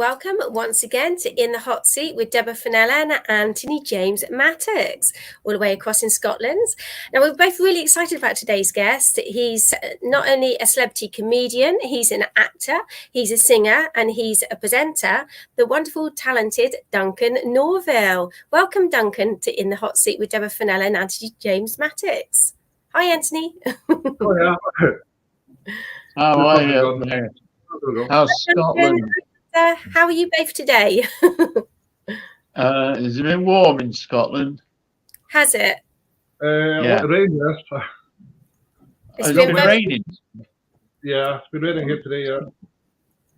Welcome once again to In the Hot Seat with Deborah Fennella and Anthony James Mattocks, all the way across in Scotland. Now, we're both really excited about today's guest. He's not only a celebrity comedian, he's an actor, he's a singer, and he's a presenter, the wonderful, talented Duncan Norvellle. Welcome, Duncan, to In the Hot Seat with Deborah Fennella and Anthony James Mattocks. Hi, Anthony. Oh, yeah. How are you? How's Scotland? How are you both today? Has it been warm in Scotland? Has it? Yeah. Rain, yes. It's been raining. Yeah, it's been raining here today. Yeah.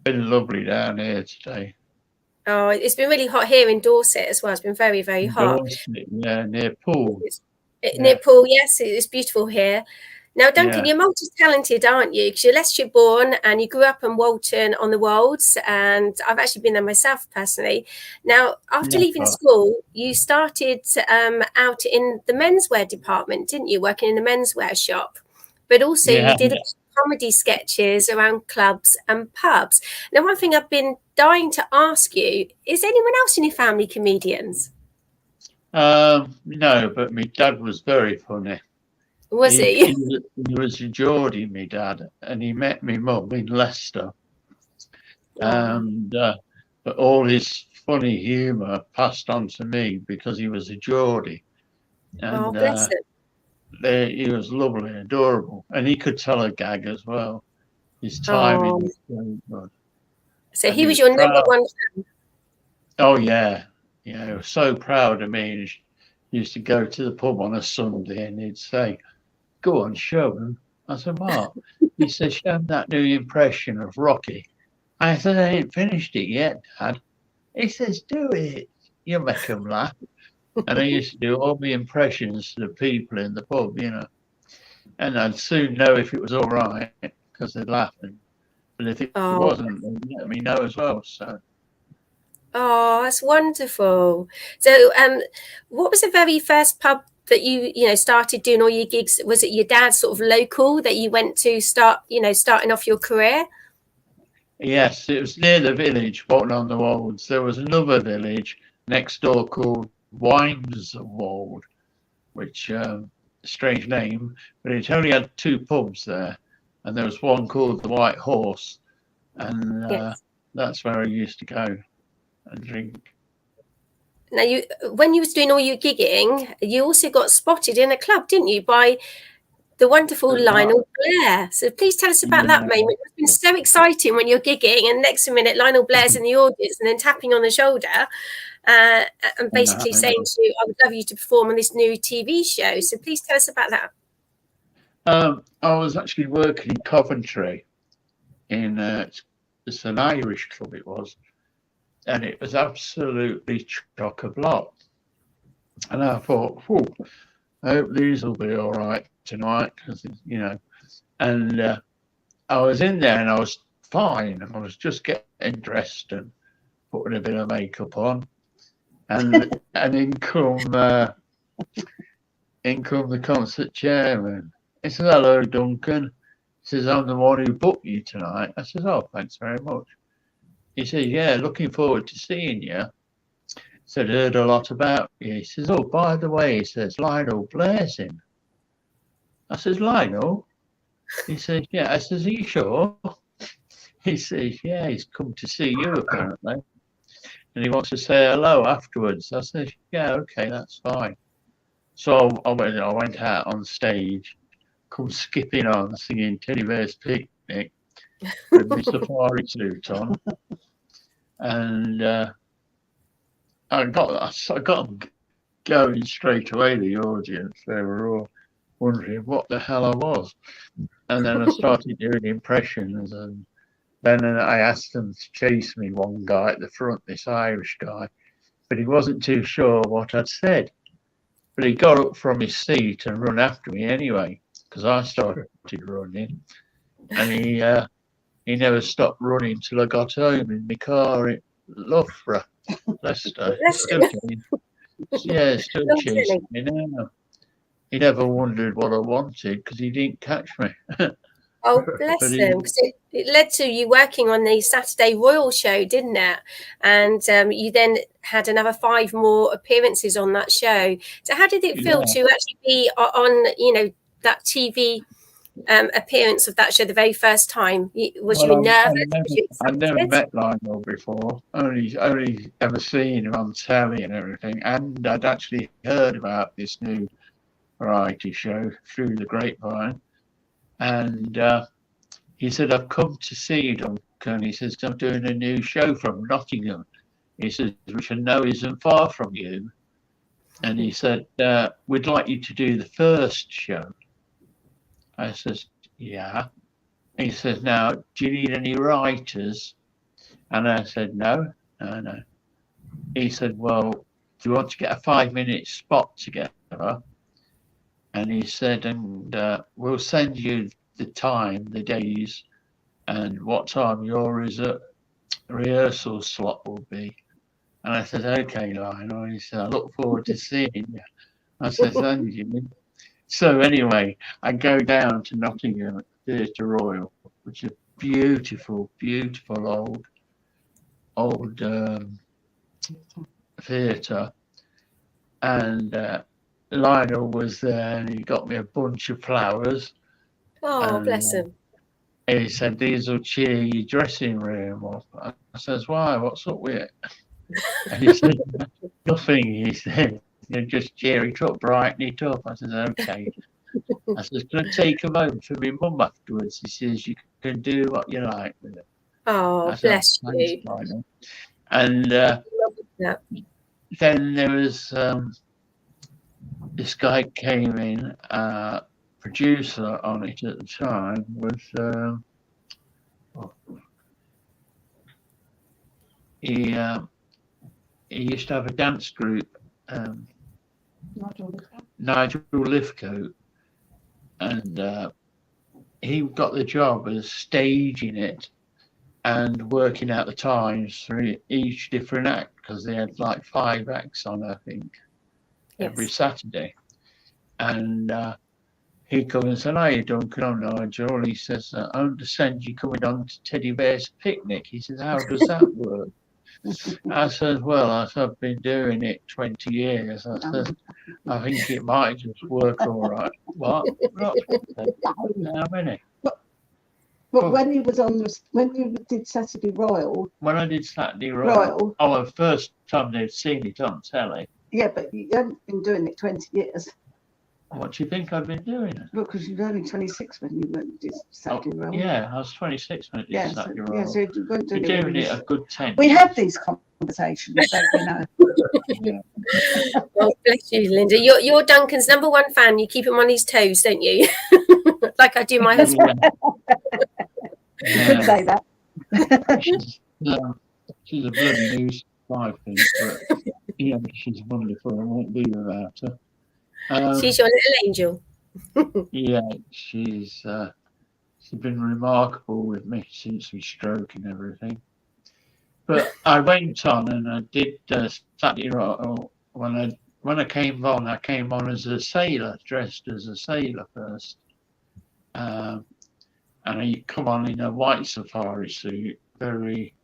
Been lovely down here today. Oh, it's been really hot here in Dorset as well. It's been very, very hot. Dorset, yeah, near Poole. Near Poole, yes, it's beautiful here. Now, Duncan, you're multi-talented, aren't you? Because you're Leicestershire-born and you grew up in Walton on the Wolds, and I've actually been there myself personally. Now, after leaving school, you started out in the menswear department, didn't you? Working in a menswear shop, but also you did comedy sketches around clubs and pubs. Now, one thing I've been dying to ask you, is anyone else in your family comedians? No, but my dad was very funny. Was he? He was a Geordie, my dad, and he met me mum in Leicester. And but all his funny humour passed on to me because he was a Geordie. And bless him. He was lovely and adorable, and he could tell a gag as well. His timing was very good. So he was your number one fan. Oh yeah, he was so proud of me. He used to go to the pub on a Sunday, and he'd say, "Go on, show him." I said, "What?" He said, "Show him that new impression of Rocky." I said, "I ain't finished it yet, Dad." He says, "Do it. You'll make them laugh." And I used to do all the impressions to the people in the pub, and I'd soon know if it was all right because they'd laugh. But if it wasn't, they'd let me know as well. So. Oh, that's wonderful. So, what was the very first pub that you started doing all your gigs? Was it your dad's sort of local that you went to starting off your career? Yes, it was near the village, Bolton on the Wolds. There was another village next door called Wymeswold, which strange name, but it only had 2 pubs there, and there was one called the White Horse, and that's where I used to go and drink. Now, when you was doing all your gigging, you also got spotted in a club, didn't you, by the wonderful Lionel Blair? So please tell us about that moment. It's been so exciting when you're gigging, and next minute Lionel Blair's in the audience, and then tapping on the shoulder, and basically saying to you, "I would love you to perform on this new TV show." So please tell us about that. I was actually working in Coventry, it's an Irish club it was. And it was absolutely chock-a-block. And I thought, I hope these will be all right tonight, because, And I was in there and I was fine. I was just getting dressed and putting a bit of makeup on. And in come the concert chairman. He says, "Hello, Duncan." He says, "I'm the one who booked you tonight." I says, "Oh, thanks very much." He says, "Yeah, looking forward to seeing you." Said, "Heard a lot about you." He says, "Oh, by the way," he says, "Lionel Blair's in." I says, "Lionel?" He says, "Yeah." I says, "Are you sure?" He says, "Yeah, he's come to see you apparently. And he wants to say hello afterwards." I says, "Yeah, okay, that's fine." So I went out on stage, come skipping on, singing Teddy Bear's Picnic with my safari suit on. And I got them going straight away, the audience. They were all wondering what the hell I was. And then I started doing impressions, and then I asked them to chase me, one guy at the front, this Irish guy, but he wasn't too sure what I'd said. But he got up from his seat and run after me anyway, because I started running. And he never stopped running till I got home in my car in Loughborough, Leicester. Still chasing me now. He never wondered what I wanted because he didn't catch me. Oh, bless him. Because it led to you working on the Saturday Royal show, didn't it? And you then had another 5 more appearances on that show. So how did it feel to actually be on, that TV appearance of that show the very first time? Was you nervous? I'd never met Lionel before. Only ever seen him on telly and everything. And I'd actually heard about this new variety show through the grapevine. And he said, I've come to see you, Duncan. He says, I'm doing a new show from Nottingham. He says, which I know isn't far from you. And he said, we'd like you to do the first show. I says, yeah. He says, now, do you need any writers? And I said, no. He said, well, do you want to get a 5-minute spot together? And he said, and we'll send you the time, the days, and what time your rehearsal slot will be. And I said, okay, Lionel. And he said, I look forward to seeing you. I said, thank you. So anyway, I go down to Nottingham at Theatre Royal, which is a beautiful, beautiful old theatre. And Lionel was there, and he got me a bunch of flowers. Oh, bless him. He said, these will cheer your dressing room up. I says, why? What's up with it? And he said, nothing. He said, just cheer it up, brighten it up. I said, okay. I said, can I take them home for my mum afterwards? He says, you can do what you like with it. Oh, bless you. And then there was this guy came in, producer on it at the time was he used to have a dance group, Nigel Lithcote, and he got the job as staging it and working out the times for each different act, because they had like 5 acts on, I think, every Saturday. And he comes and said, "Hiya, Duncan, I'm Nigel." He says, "I understand you're coming on to Teddy Bear's Picnic." He says, "How does that work?" I said, "Well, I've been doing it 20 years. I said, I think it might just work all right." What? How many? But when you did Saturday Royal. When I did Saturday Royal. Oh, the first time they'd seen it on telly. Yeah, but you haven't been doing it 20 years. What do you think I've been doing it? Well, because you were only 26 when you did Saturday Royal. Yeah, I was 26 when I did Saturday Royal. Yeah, so you weren't doing You're doing it a good 10. We have these conversations, don't we know? Yeah. Oh, bless you, Linda. You're Duncan's #1 fan. You keep him on his toes, don't you? Like I do my husband. You could say that. She's a bloody news wife, but yeah, she's wonderful. I won't be without her. She's your little angel. Yeah, she's been remarkable with me since my stroke and everything. But I went on and I did Saturday Royal. When I came on as a sailor, dressed as a sailor first. And I come on in a white safari suit, very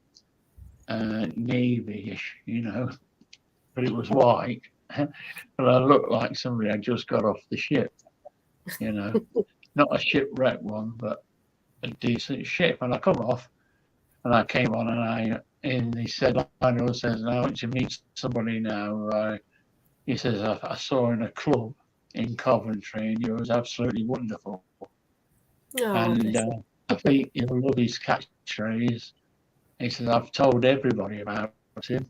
navy-ish, but it was white. But I looked like somebody had just got off the ship, not a shipwreck one, but a decent ship. And I come off, and I came on, and he said, "Lionel says, I want you to meet somebody now." He says, "I saw in a club in Coventry, and you was absolutely wonderful." Oh, and I think you'll love his catchphrase. He says, "I've told everybody about him."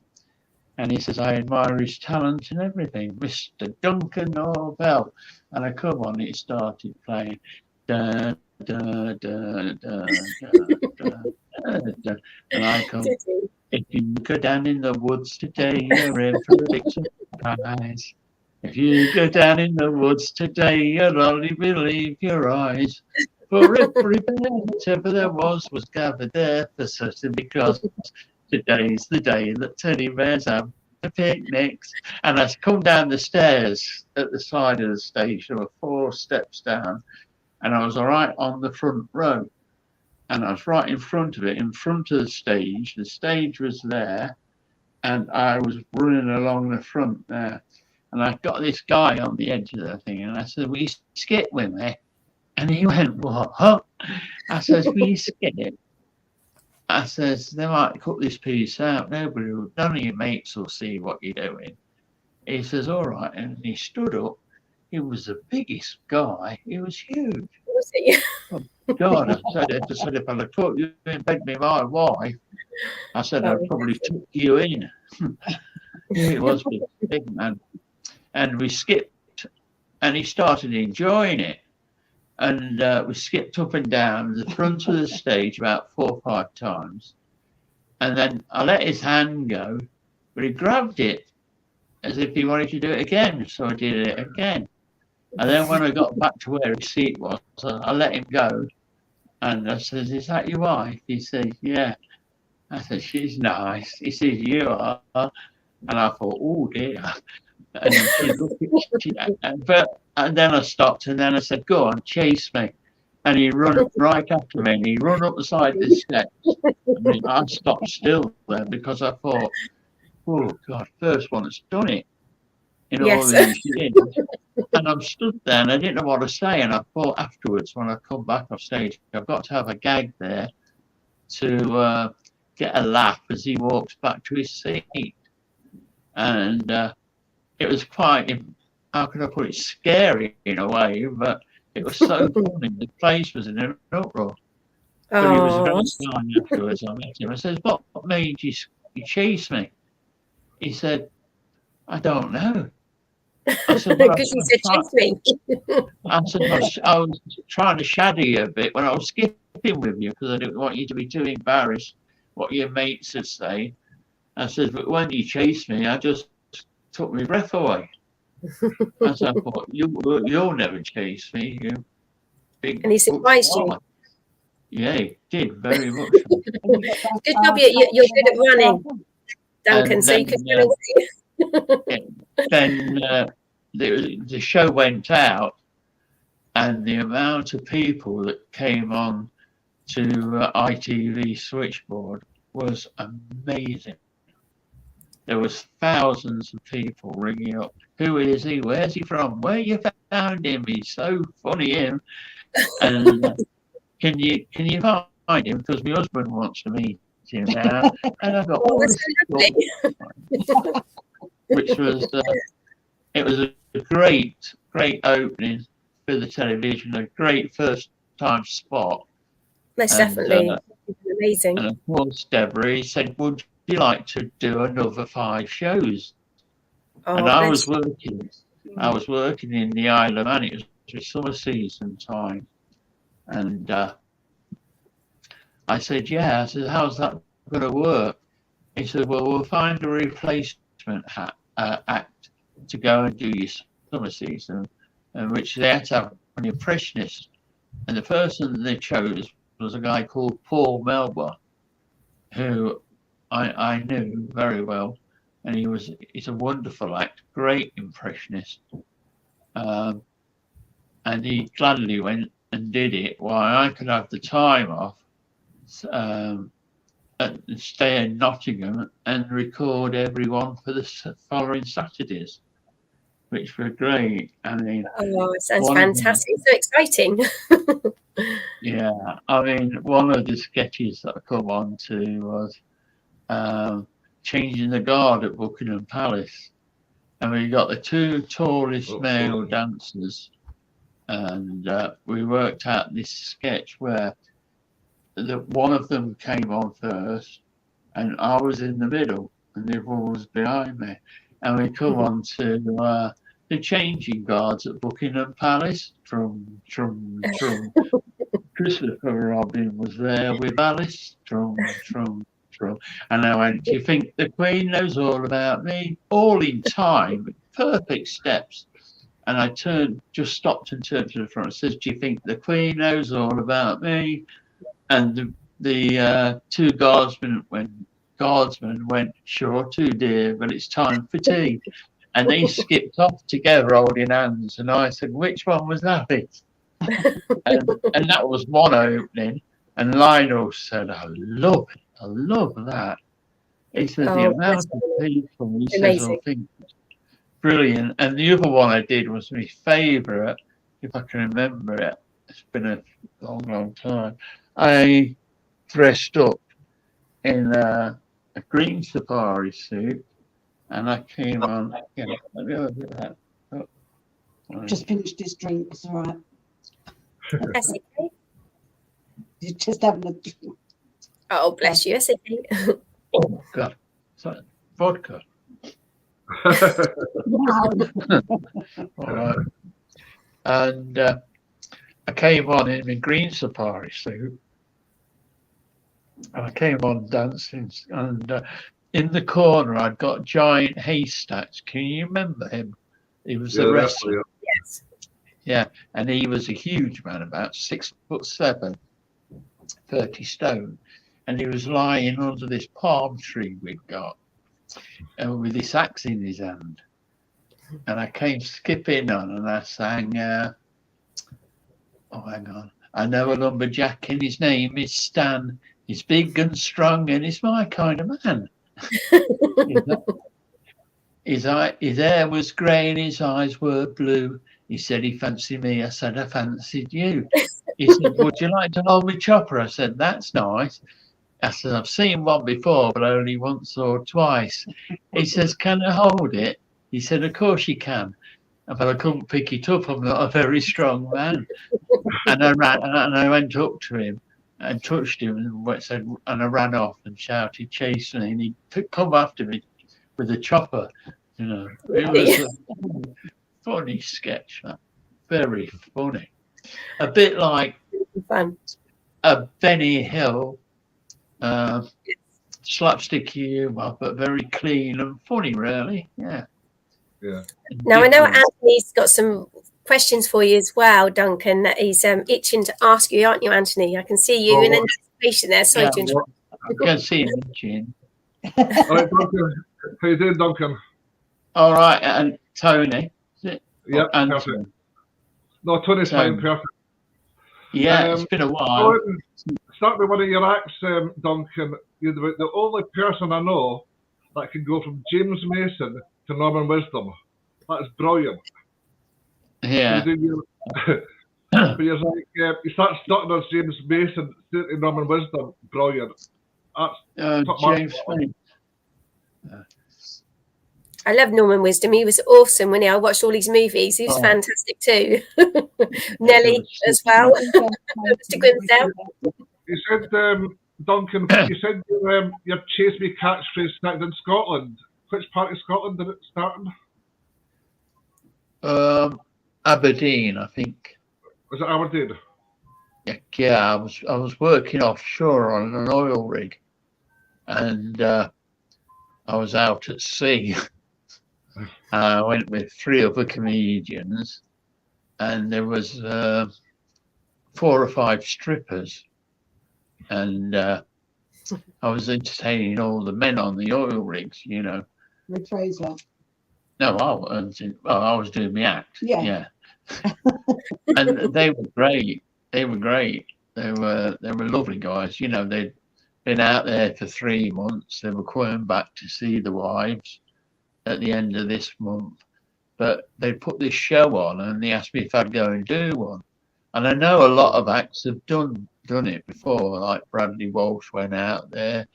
And he says, "I admire his talent and everything, Mr. Duncan Norvellle." And I come on, it started playing. Da, da, da, da, da, da, da. And I come, "If you go down in the woods today, you're in for a big surprise. If you go down in the woods today, you'll only believe your eyes. For every bear that ever there was gathered there for certain, because today's the day that teddy bears have the picnics." And I come down the stairs at the side of the stage. There were 4 steps down, and I was right on the front row, and I was right in front of it, in front of the stage. The stage was there, and I was running along the front there, and I got this guy on the edge of the thing, and I said, "Will you skip with me?" And he went, "What?" I says, "Will you skip?" I says, "They might cut this piece out. None of your mates will see what you're doing." He says, "All right." And he stood up. He was the biggest guy. He was huge. Was it? Oh, God, I said, if I'd have put you in bed with my wife, I said, I'd probably took you in. He was big man. And we skipped, and he started enjoying it. And we skipped up and down the front of the stage about 4 or 5 times. And then I let his hand go, but he grabbed it as if he wanted to do it again. So I did it again. And then when I got back to where his seat was, I let him go. And I said, "Is that your wife?" He said, "Yeah." I said, "She's nice." He said, "You are." And I thought, "Oh dear." And she looked and then I stopped, and then I said, "Go on, chase me." And he run right after me, and he run up the side of the steps. I stopped still there because I thought, "Oh God, first one that's done it in all these years." And I'm stood there, and I didn't know what to say. And I thought afterwards, when I come back off stage, I've got to have a gag there to get a laugh as he walks back to his seat. And it was quite, how can I put it, scary in a way, but it was so funny. The place was in an uproar. But he was very kind afterwards. I met him. I said, "What made you chase me?" He said, "I don't know." I said, "Because you said chase me." I said, "I was trying to shadow you a bit when I was skipping with you because I didn't want you to be too embarrassed what your mates would say." I said, "But when you chased me, I just took my breath away." I said, "I thought, you'll never chase me, you big." And he surprised you. Yeah, he did very much. Good job, you're good at running, Duncan, so you can run away. Then the show went out, and the amount of people that came on to ITV switchboard was amazing. There was thousands of people ringing up. "Who is he? Where's he from? Where you found him? He's so funny, him." And can you find him? Because my husband wants to meet him now. And I got all this stuff, which was it was a great opening for the television, a great first time spot. Most definitely. Amazing. And of course, Deborah, he said, "Would you like to do another 5 shows?" And I was working in the Isle of Man. It was summer season time. And I said, "Yeah." I said, "How's that going to work?" He said, "Well, we'll find a replacement act to go and do your summer season," in which they had to have an impressionist. And the person they chose was a guy called Paul Melba, who I knew very well. And he's a wonderful act, great impressionist. And he gladly went and did it while I could have the time off and stay in Nottingham and record everyone for the following Saturdays, which were great. I mean, it sounds fantastic. So exciting. Yeah, I mean, one of the sketches that I come on to was changing the guard at Buckingham Palace. And we got the 2 tallest male dancers, and we worked out this sketch where one of them came on first, and I was in the middle, and the other one was behind me. And we come on to the changing guards at Buckingham Palace. Trum, trum, trum. Christopher Robin was there with Alice. Trum, trum, trum. And I went, "Do you think the Queen knows all about me?" All in time, perfect steps. And I just stopped and turned to the front and says, "Do you think the Queen knows all about me?" And the 2 guardsmen went, "Sure to, dear, but it's time for tea." And they skipped off together holding hands. And I said, "Which one was that?" and that was one opening. And Lionel said, I love it. I love that. He said, the amount of people, he says, I think it's brilliant. And the other one I did was my favourite, if I can remember it. It's been a long, long time. I dressed up in a green safari suit, and I came on. Yeah, let me have a look at that. Oh, Just finished his drink. It's all right. That's okay. You just having a drink. Oh, bless you. That's okay. Oh God, sorry. Vodka. Wow. All right. And I came on in my green safari suit. And I came on dancing, and in the corner I'd got giant haystacks. Can you remember him? He was the wrestler. Yes. Yeah, and he was a huge man, about 6'7", 30 stone, and he was lying under this palm tree we'd got, with this axe in his hand. And I came skipping on, and I sang, hang on, I know a lumberjack, and his name is Stan. He's big and strong, and he's my kind of man. His hair was grey and his eyes were blue. He said he fancied me. I said I fancied you. He said, would you like to hold me chopper? I said, that's nice. I said, I've seen one before, but only once or twice. He says, can I hold it? He said, of course you can. But I couldn't pick it up. I'm not a very strong man. And I went up to him and touched him and I ran off and shouted, chase me. And he come after me with a chopper. You know, it was a funny sketch. Very funny. A bit like a Benny Hill slapstick humor, but very clean and funny, really. Yeah. Yeah. Now I know Anthony's got some questions for you as well, Duncan, that he's itching to ask you, aren't you, Anthony? I can see you in anticipation there. Sorry to interrupt. I can see him itching. All right, Duncan. How you doing, Duncan? All right, and Tony. Yeah, perfect. No, Tony's fine, perfect. Yeah, it's been a while. Start with one of your acts, Duncan. You're the only person I know that can go from James Mason to Norman Wisdom. That is brilliant. Yeah. But you're like, you start starting as James Mason to Norman Wisdom. Brilliant. That's James. I love Norman Wisdom. He was awesome when I watched all these movies. He was fantastic too. Nelly as well. Mr. Grimsdale. You said, Duncan, you said your Chase Me catchphrase started in Scotland. Which part of Scotland did it start in? Aberdeen, I think. Was it Aberdeen? Yeah, I was working offshore on an oil rig, and I was out at sea. I went with 3 other comedians, and there was 4 or 5 strippers, and I was entertaining all the men on the oil rigs, you know. With Fraser. No, I was doing my act. Yeah. And they were great. They were lovely guys. You know, they'd been out there for 3 months. They were coming back to see the wives at the end of this month. But they put this show on and they asked me if I'd go and do one. And I know a lot of acts have done it before, like Bradley Walsh went out there,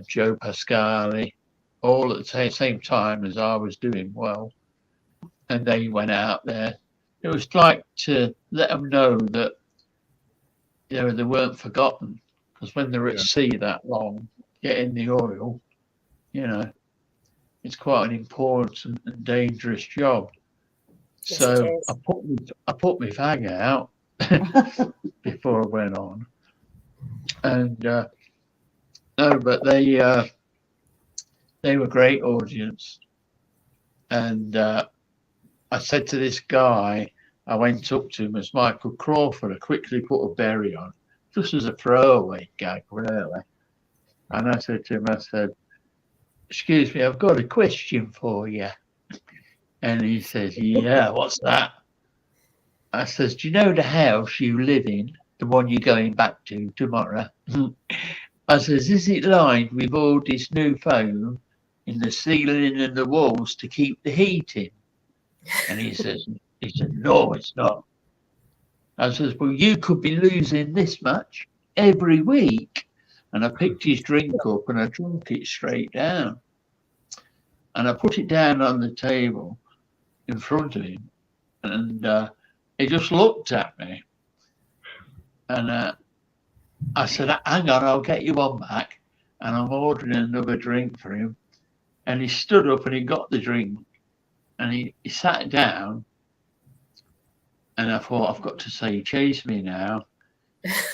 Joe Pasquale, all at the same time as I was doing well. And they went out there. It was like to let them know that, you know, they weren't forgotten. Because when they're at sea that long, getting the oil, you know, it's quite an important and dangerous job. Yes, so I put my fag out before I went on. And no, but they were a great audience. And I said to this guy, I went up to him as Michael Crawford. I quickly put a berry on, just as a throwaway gag, really. And I said to him, I said, excuse me, I've got a question for you. And he says, yeah, what's that? I says, do you know the house you live in, the one you're going back to tomorrow? I says, is it lined with all this new foam in the ceiling and the walls to keep the heat in? And he said, no, it's not. I says, well, you could be losing this much every week. And I picked his drink up and I drank it straight down. And I put it down on the table in front of him. And he just looked at me. And I said, hang on, I'll get you one back. And I'm ordering another drink for him. And he stood up and he got the drink. And he sat down. And I thought, I've got to say, chase me now.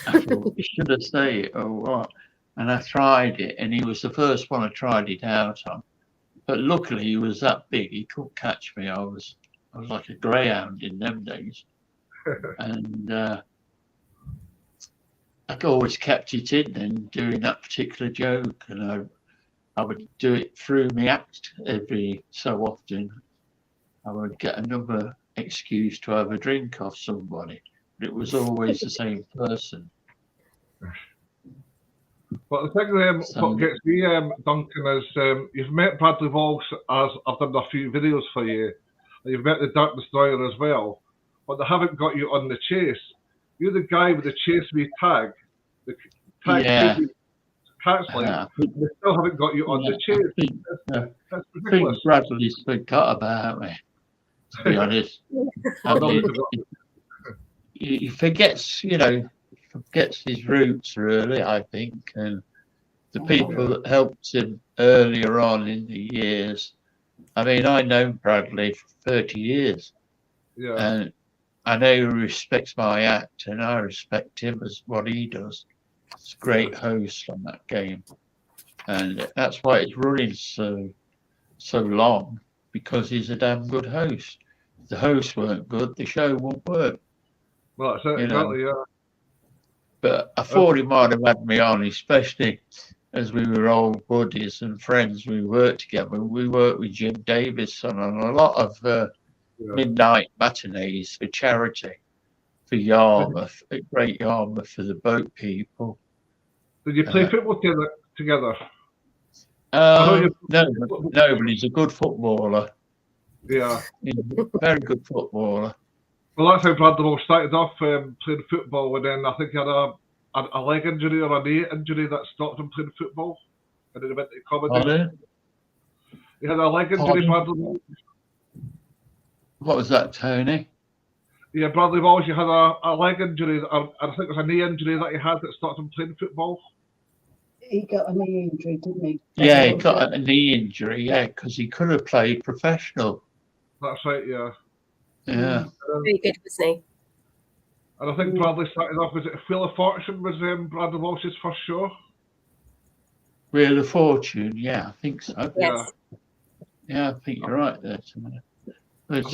I thought, should I say it or what? And I tried it. And he was the first one I tried it out on. But luckily, he was that big, he couldn't catch me. I was like a greyhound in them days. And I always kept it in and doing that particular joke. And I would do it through my act every so often. I would get another excuse to have a drink off somebody. But it was always the same person. But the thing what gets me, Duncan, is you've met Bradley Walsh as I've done a few videos for you. And you've met the Dark Destroyer as well. But they haven't got you on the chase. You're the guy with the chase me tag. The tag cancelling. They still haven't got you on the chase. That's ridiculous. I think Bradley's forgot about me, to be honest. I mean, he forgets, forgets his roots, really, I think. And the people that helped him earlier on in the years. I mean, I know Bradley for 30 years. Yeah. And I know he respects my act, and I respect him as what he does. He's a great host on that game. And that's why it's running so long, because he's a damn good host. If the hosts weren't good, the show won't work. Well, that's it, exactly, yeah. But I thought he might have had me on, especially as we were old buddies and friends. We worked together. We worked with Jim Davison on a lot of midnight matinees for charity, for Yarmouth, at Great Yarmouth, for the boat people. Did you play football together? No, but he's a good footballer. Yeah. He's a very good footballer. Well, that's how Bradley Walsh started off playing football, and then I think he had a leg injury or a knee injury that stopped him playing football, and then he went to comedy. He had a leg injury, Bradley Walsh. What was that, Tony? Yeah, Bradley Walsh, he had a leg injury, I think it was a knee injury that he had that stopped him playing football. He got a knee injury, didn't he? Yeah, he got a knee injury, because he could have played professional. That's right, yeah. Yeah. Very good, wasn't he? And I think Bradley started off, was it Wheel of Fortune was Bradley Walsh's first show? Wheel of Fortune, yeah, I think so. Yes. Yeah, I think you're right there, Samantha. But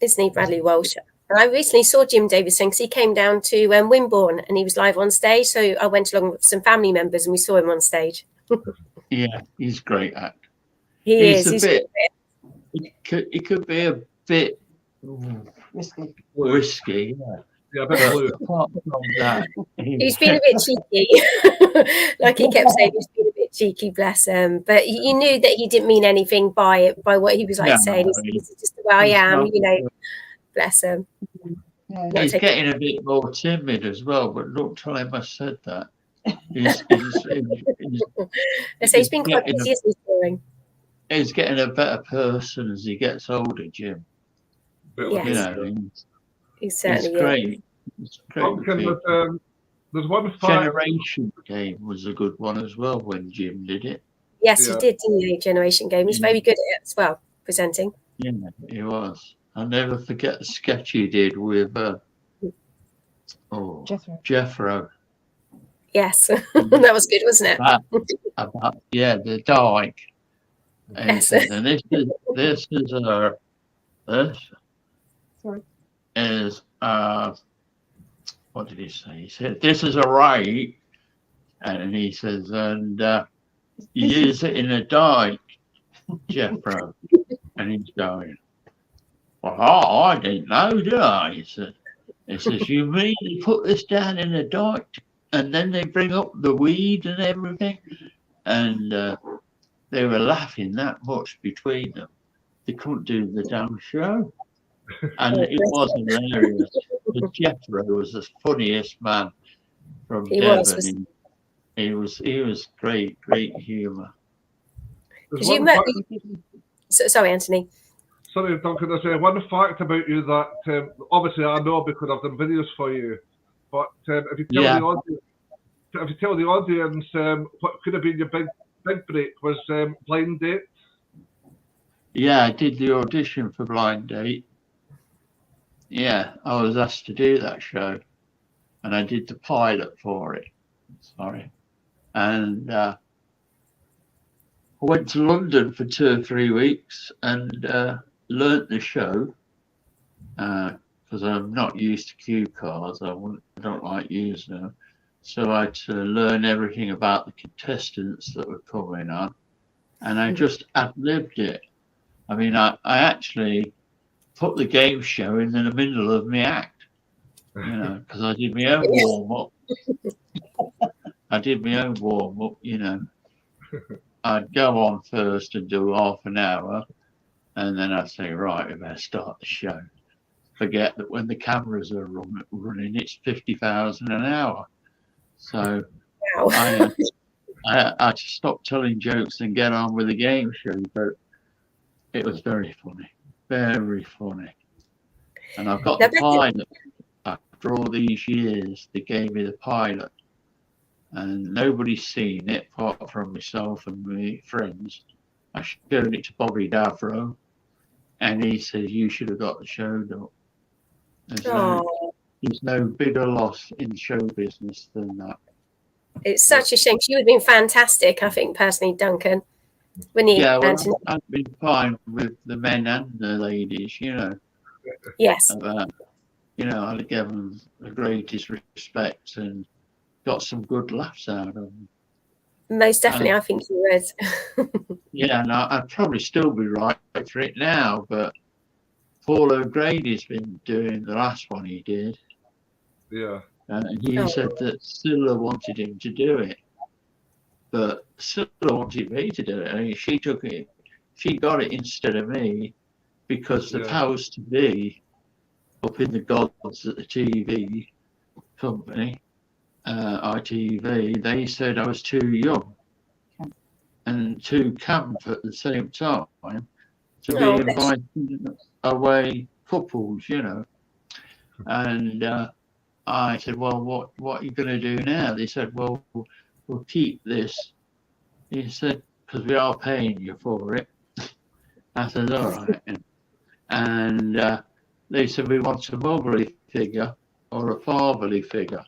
Isn't he, Bradley Walsh? And I recently saw Jim Davison because he came down to Wimborne and he was live on stage. So I went along with some family members and we saw him on stage. Yeah, he's a great actor. He's He could be a bit risky, Yeah, a bit blue. Apart from that, he's been a bit cheeky. Like he kept saying, he's been a bit cheeky, bless him. But you knew that he didn't mean anything by it, by what he was saying. This is just the way I am, bless him. Yeah. He's getting a bit more timid as well, but look, tell him I said that. He's been quite busy, isn't he? He's getting a better person as he gets older, Jim. Yes. He's certainly great. It's great. There's one Generation Game was a good one as well when Jim did it. Yes, he did, didn't he? Generation Game. He's very good at it as well, presenting. Yeah, he was. I'll never forget the sketch he did with Jethro. Yes, that was good, wasn't it? About the dike. Yes. And this is what did he say? He said, "This is a right," and he says, "And you use it in a dike, Jethro," and he's going, well, I didn't know, did I? He says, you mean they put this down in a dike and then they bring up the weed and everything? And they were laughing that much between them. They couldn't do the damn show. And it was hilarious. The Jethro was the funniest man from Devon. He was great humour. Sorry, Anthony. Sorry, Duncan, there's one fact about you that obviously I know because I've done videos for you. But if you tell the audience what could have been your big break was Blind Date. Yeah, I did the audition for Blind Date. Yeah, I was asked to do that show, and I did the pilot for it. Sorry, and I went to London for 2 or 3 weeks and learnt the show because I'm not used to cue cards. I don't like using them, so I had to learn everything about the contestants that were coming on, and I just ad-libbed it. I mean, I actually put the game show in the middle of my act, because I did my own warm-up. I'd go on first and do half an hour, and then I'd say, right, we better start the show. Forget that when the cameras are running, it's 50,000 an hour. So I had to stop telling jokes and get on with the game show, but it was very funny. Very funny. And I've got the pilot. After all these years, they gave me the pilot. And nobody's seen it apart from myself and my friends. I showed it to Bobby Davro, and he said, you should have got the show done. There's no bigger loss in show business than that. It's such a shame. You would have been fantastic, I think, personally, Duncan. Yeah, well, I've been fine with the men and the ladies, Yes. I gave them the greatest respect and got some good laughs out of them. Most definitely, I think you would. Yeah, and I'd probably still be right for it now, but Paul O'Grady's been doing the last one he did. Yeah. And he said that Scylla wanted him to do it. But Scylla wanted me to do it. I mean, she took it. She got it instead of me because the powers to be up in the gods at the TV company, ITV, they said I was too young and too camp at the same time to be inviting away couples, And I said, well, what are you going to do now? They said, well, we'll keep this. He said, because we are paying you for it. I said, all right. And they said, we want a motherly figure or a fatherly figure.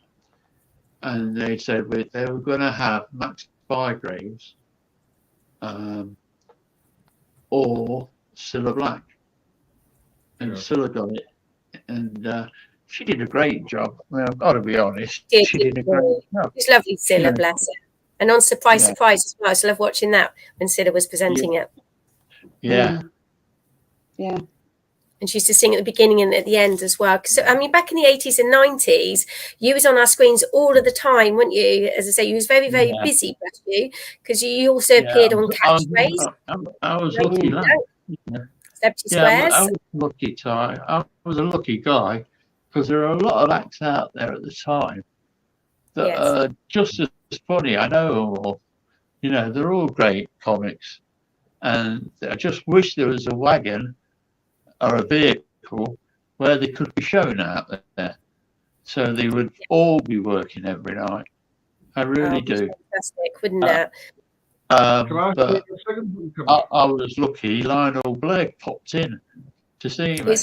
And they said they were going to have Max Bygraves or Cilla Black. And Cilla got it. And she did a great job. Well, I've got to be honest. She did a great job. It's lovely, Cilla, bless her. And on Surprise as well. I just love watching that when Cilla was presenting it. Yeah. Yeah. And she used to sing at the beginning and at the end as well. Because, I mean, back in the 80s and 90s, you was on our screens all of the time, weren't you? As I say, you was very, very busy, bless you, because you also appeared on Catchphrase. I was lucky. Celebrity Squares. I was lucky. I was a lucky guy because there are a lot of acts out there at the time that are just as funny. I know them all. They're all great comics. And I just wish there was a wagon or a vehicle where they could be shown out there. So they would all be working every night. I really do. Fantastic, wouldn't it? But I was lucky. Lionel Blair popped in to see me.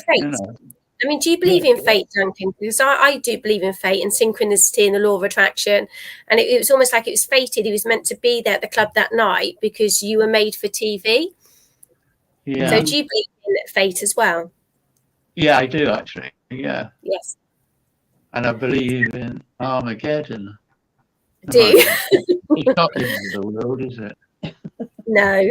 I mean, do you believe in fate, Duncan? Because I do believe in fate and synchronicity and the law of attraction. And it was almost like it was fated. He was meant to be there at the club that night because you were made for TV. Yeah. So do you believe in fate as well? Yeah, I do actually. Yeah. Yes. And I believe in Armageddon. Do you? It's not the end of the world, is it? No.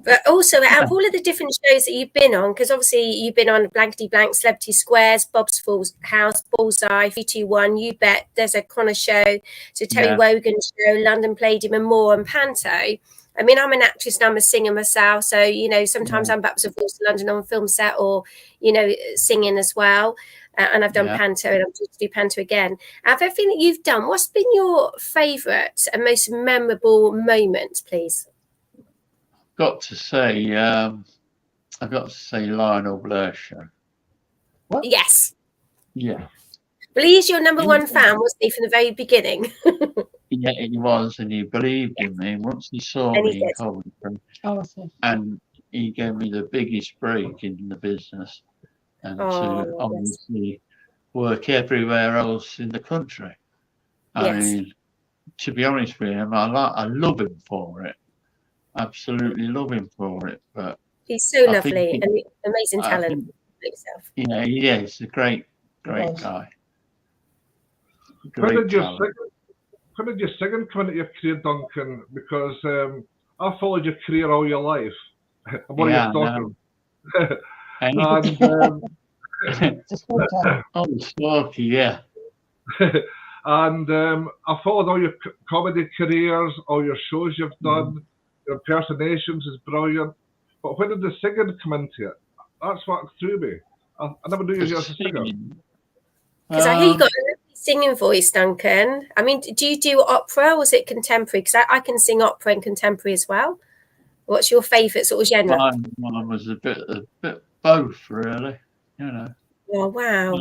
But also, out of all of the different shows that you've been on, because obviously you've been on Blankety Blank, Celebrity Squares, Bob's Falls House, Bullseye, 321, You Bet, There's a Connor Show, so Terry Wogan Show, London Palladium and more, and Panto. I mean, I'm an actress and I'm a singer myself, so, you know, sometimes I'm backwards and forwards to London on film set or, you know, singing as well. And I've done Panto and I'm due to do Panto again. Out of everything that you've done, what's been your favourite and most memorable moment, please? I've got to say Lionel Blair show. What? Yes. Yeah. Well, he's your number one fan, wasn't he, from the very beginning? Yeah, he was, and he believed in me. Once he saw me in Coventry, and he gave me the biggest break in the business, and to obviously work everywhere else in the country. I mean, to be honest with him, I love him for it. Absolutely love him for it. But he's so lovely and amazing talent. Yeah, he's a great guy. When did your singing come into your career, Duncan? Because I followed your career all your life. I'm one of your stalkers. Stalky, yeah. And I followed all your comedy careers, all your shows you've done. Your impersonations is brilliant. But when did the singing come into it? That's what threw me. I never knew you were a singer. Because I hear you got a lovely singing voice, Duncan. I mean, do you do opera or is it contemporary? Because I can sing opera and contemporary as well. What's your favourite sort of genre? Mine was a bit both, really. You know. Oh wow!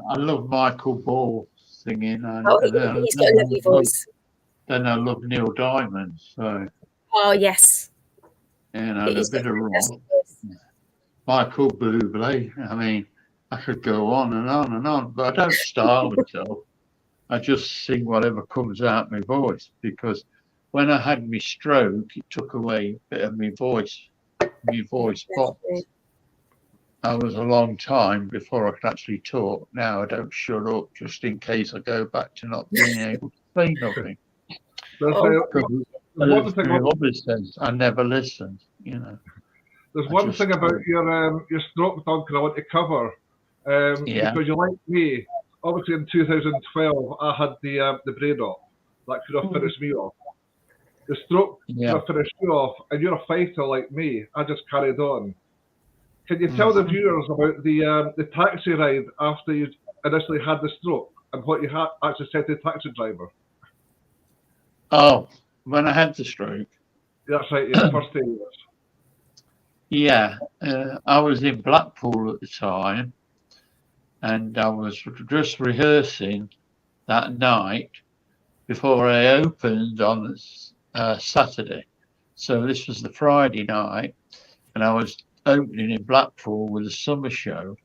I love Michael Ball singing. And, he's got a lovely voice. Then I love Neil Diamond. So. Oh yes. You know, a bit of rock. Michael Bublé. I mean, I could go on and on and on, but I don't style myself. I just sing whatever comes out my voice, because when I had my stroke, it took away a bit of my voice box. That was a long time before I could actually talk. Now I don't shut up just in case I go back to not being able to say nothing. I never listened, you know. There's one thing about your stroke, Duncan, I want to cover. Because you're like me. Obviously, in 2012, I had the brain op that could have finished me off. The stroke could have finished you off, and you're a fighter like me. I just carried on. Can you tell the viewers about the taxi ride after you initially had the stroke and what you had actually said to the taxi driver? Oh, when I had the stroke. That's right. Yeah, first day. Yeah, I was in Blackpool at the time, and I was just rehearsing that night before I opened on Saturday. So this was the Friday night, and I was opening in Blackpool with a summer show,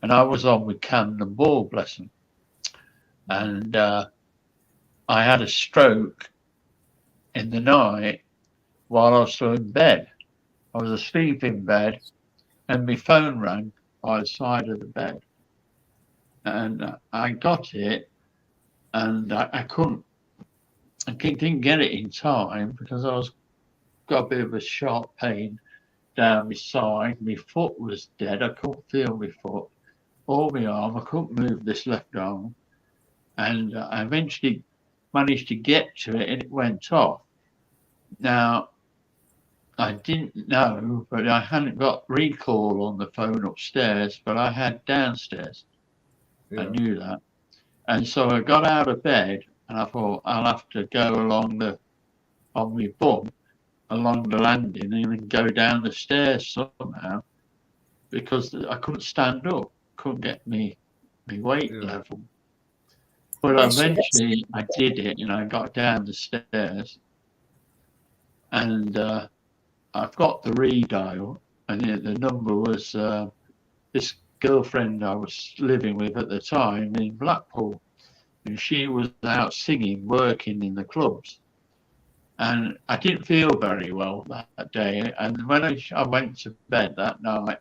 and I was on with Camden Ball, bless him. And I had a stroke in the night while I was still in bed. I was asleep in bed, and my phone rang by the side of the bed. And I got it, and I didn't get it in time because got a bit of a sharp pain down my side. My foot was dead. I couldn't feel my foot or my arm. I couldn't move this left arm. And I eventually managed to get to it, and it went off. Now, I didn't know, but I hadn't got recall on the phone upstairs, but I had downstairs. Yeah. I knew that. And so I got out of bed, and I thought I'll have to go on my bum along the landing and then go down the stairs somehow, because I couldn't stand up, couldn't get me weight level. But eventually I did it, and I got down the stairs, and I've got the redial, and the number was this girlfriend I was living with at the time in Blackpool, and she was out singing, working in the clubs. And I didn't feel very well that day. And when I went to bed that night,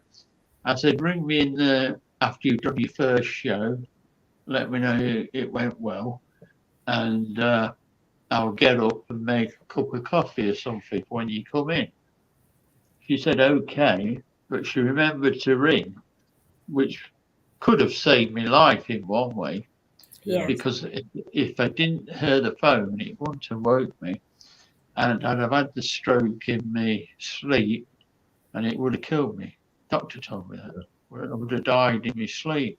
I said, ring me in after you've done your first show, let me know it went well, and I'll get up and make a cup of coffee or something when you come in. She said, okay, but she remembered to ring, which could have saved my life in one way. Yeah. Because if I didn't hear the phone, it wouldn't have woke me. And I'd have had the stroke in my sleep, and it would have killed me. Doctor told me that. I would have died in my sleep.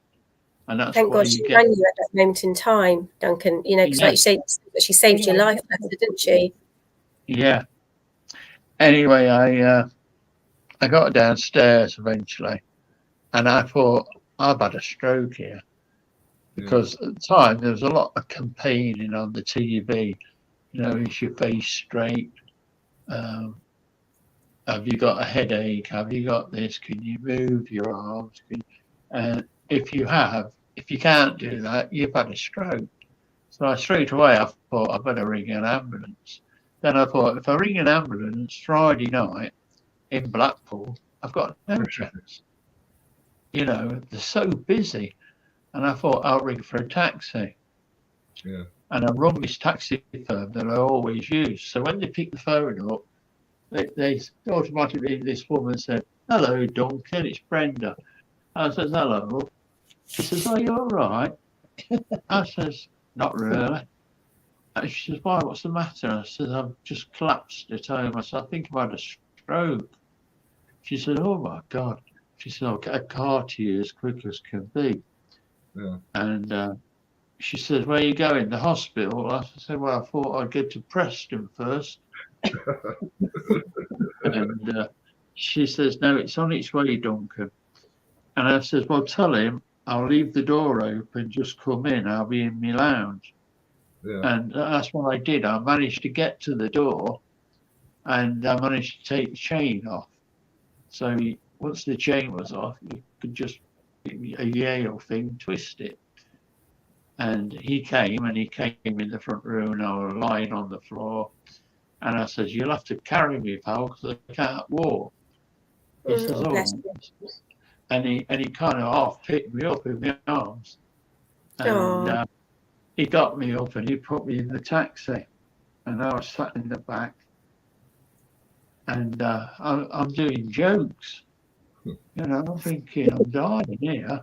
And that's Thank God she rang you at that moment in time, Duncan. You know, because like you say, she saved your life, didn't she? Yeah. Anyway, I got downstairs eventually, and I thought, I've had a stroke here. Because at the time, there was a lot of campaigning on the TV. You know, is your face straight? Have you got a headache? Have you got this? Can you move your arms? And if you can't do that, you've had a stroke. So straight away, I thought I better ring an ambulance. Then I thought, if I ring an ambulance Friday night in Blackpool, I've got no chance. You know, they're so busy. And I thought, I'll ring for a taxi. Yeah. And I rung this taxi firm that I always use. So when they picked the phone up, they automatically, this woman said, hello, Duncan, it's Brenda. I says, hello. She says, are you all right? I says, not really. And she says, why, what's the matter? I said, I've just collapsed at home. I said, I think I've had a stroke. She said, oh my God. She said, I'll get a car to you as quick as can be. Yeah. And she said, where are you going? The hospital? I said, well, I thought I'd get to Preston first. And she says, no, it's on its way, Duncan. And I says, well, tell him I'll leave the door open, just come in, I'll be in my lounge. Yeah. And that's what I did. I managed to get to the door, and I managed to take the chain off. So once the chain was off, you could just, a Yale thing, twist it. And he came in the front room, and I was lying on the floor. And I says, you'll have to carry me, pal, because I can't walk. He says, oh. And he kind of half picked me up in my arms. And he got me up and he put me in the taxi. And I was sat in the back. And I'm doing jokes. You know, I'm thinking, I'm dying here.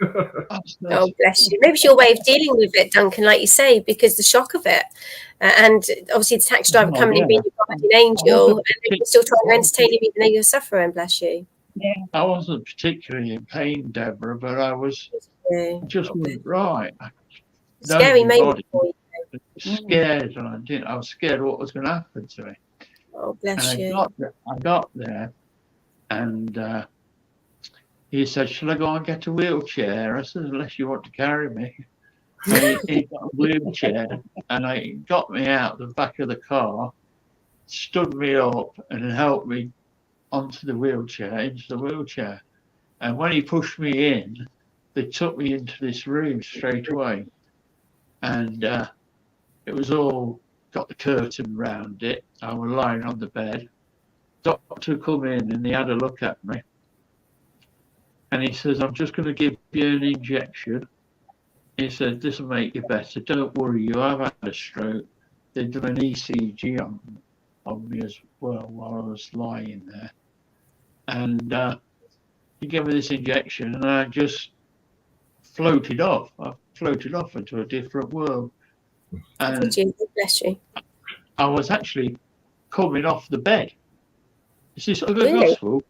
Oh, bless you. Maybe it's your way of dealing with it, Duncan, like you say, because the shock of it. And obviously the taxi driver coming in being your guardian angel, and they were still trying to entertain you even though you're suffering, bless you. Yeah. I wasn't particularly in pain, Deborah, but I was just right. Scary moment for you. Scared, and I was scared what was going to happen to me. Oh, bless you. I got there, and he said, shall I go and get a wheelchair? I said, unless you want to carry me. And he got a wheelchair, and he got me out the back of the car, stood me up, and helped me into the wheelchair. And when he pushed me in, they took me into this room straight away. And it was all got the curtain round it. I was lying on the bed. Doctor come in and he had a look at me. And he says, I'm just going to give you an injection. He said, this will make you better. Don't worry, you have had a stroke. They'd done an ECG on me as well while I was lying there. And he gave me this injection and I just floated off. I floated off into a different world. And bless you. I was actually coming off the bed. Is this other Really? gospel?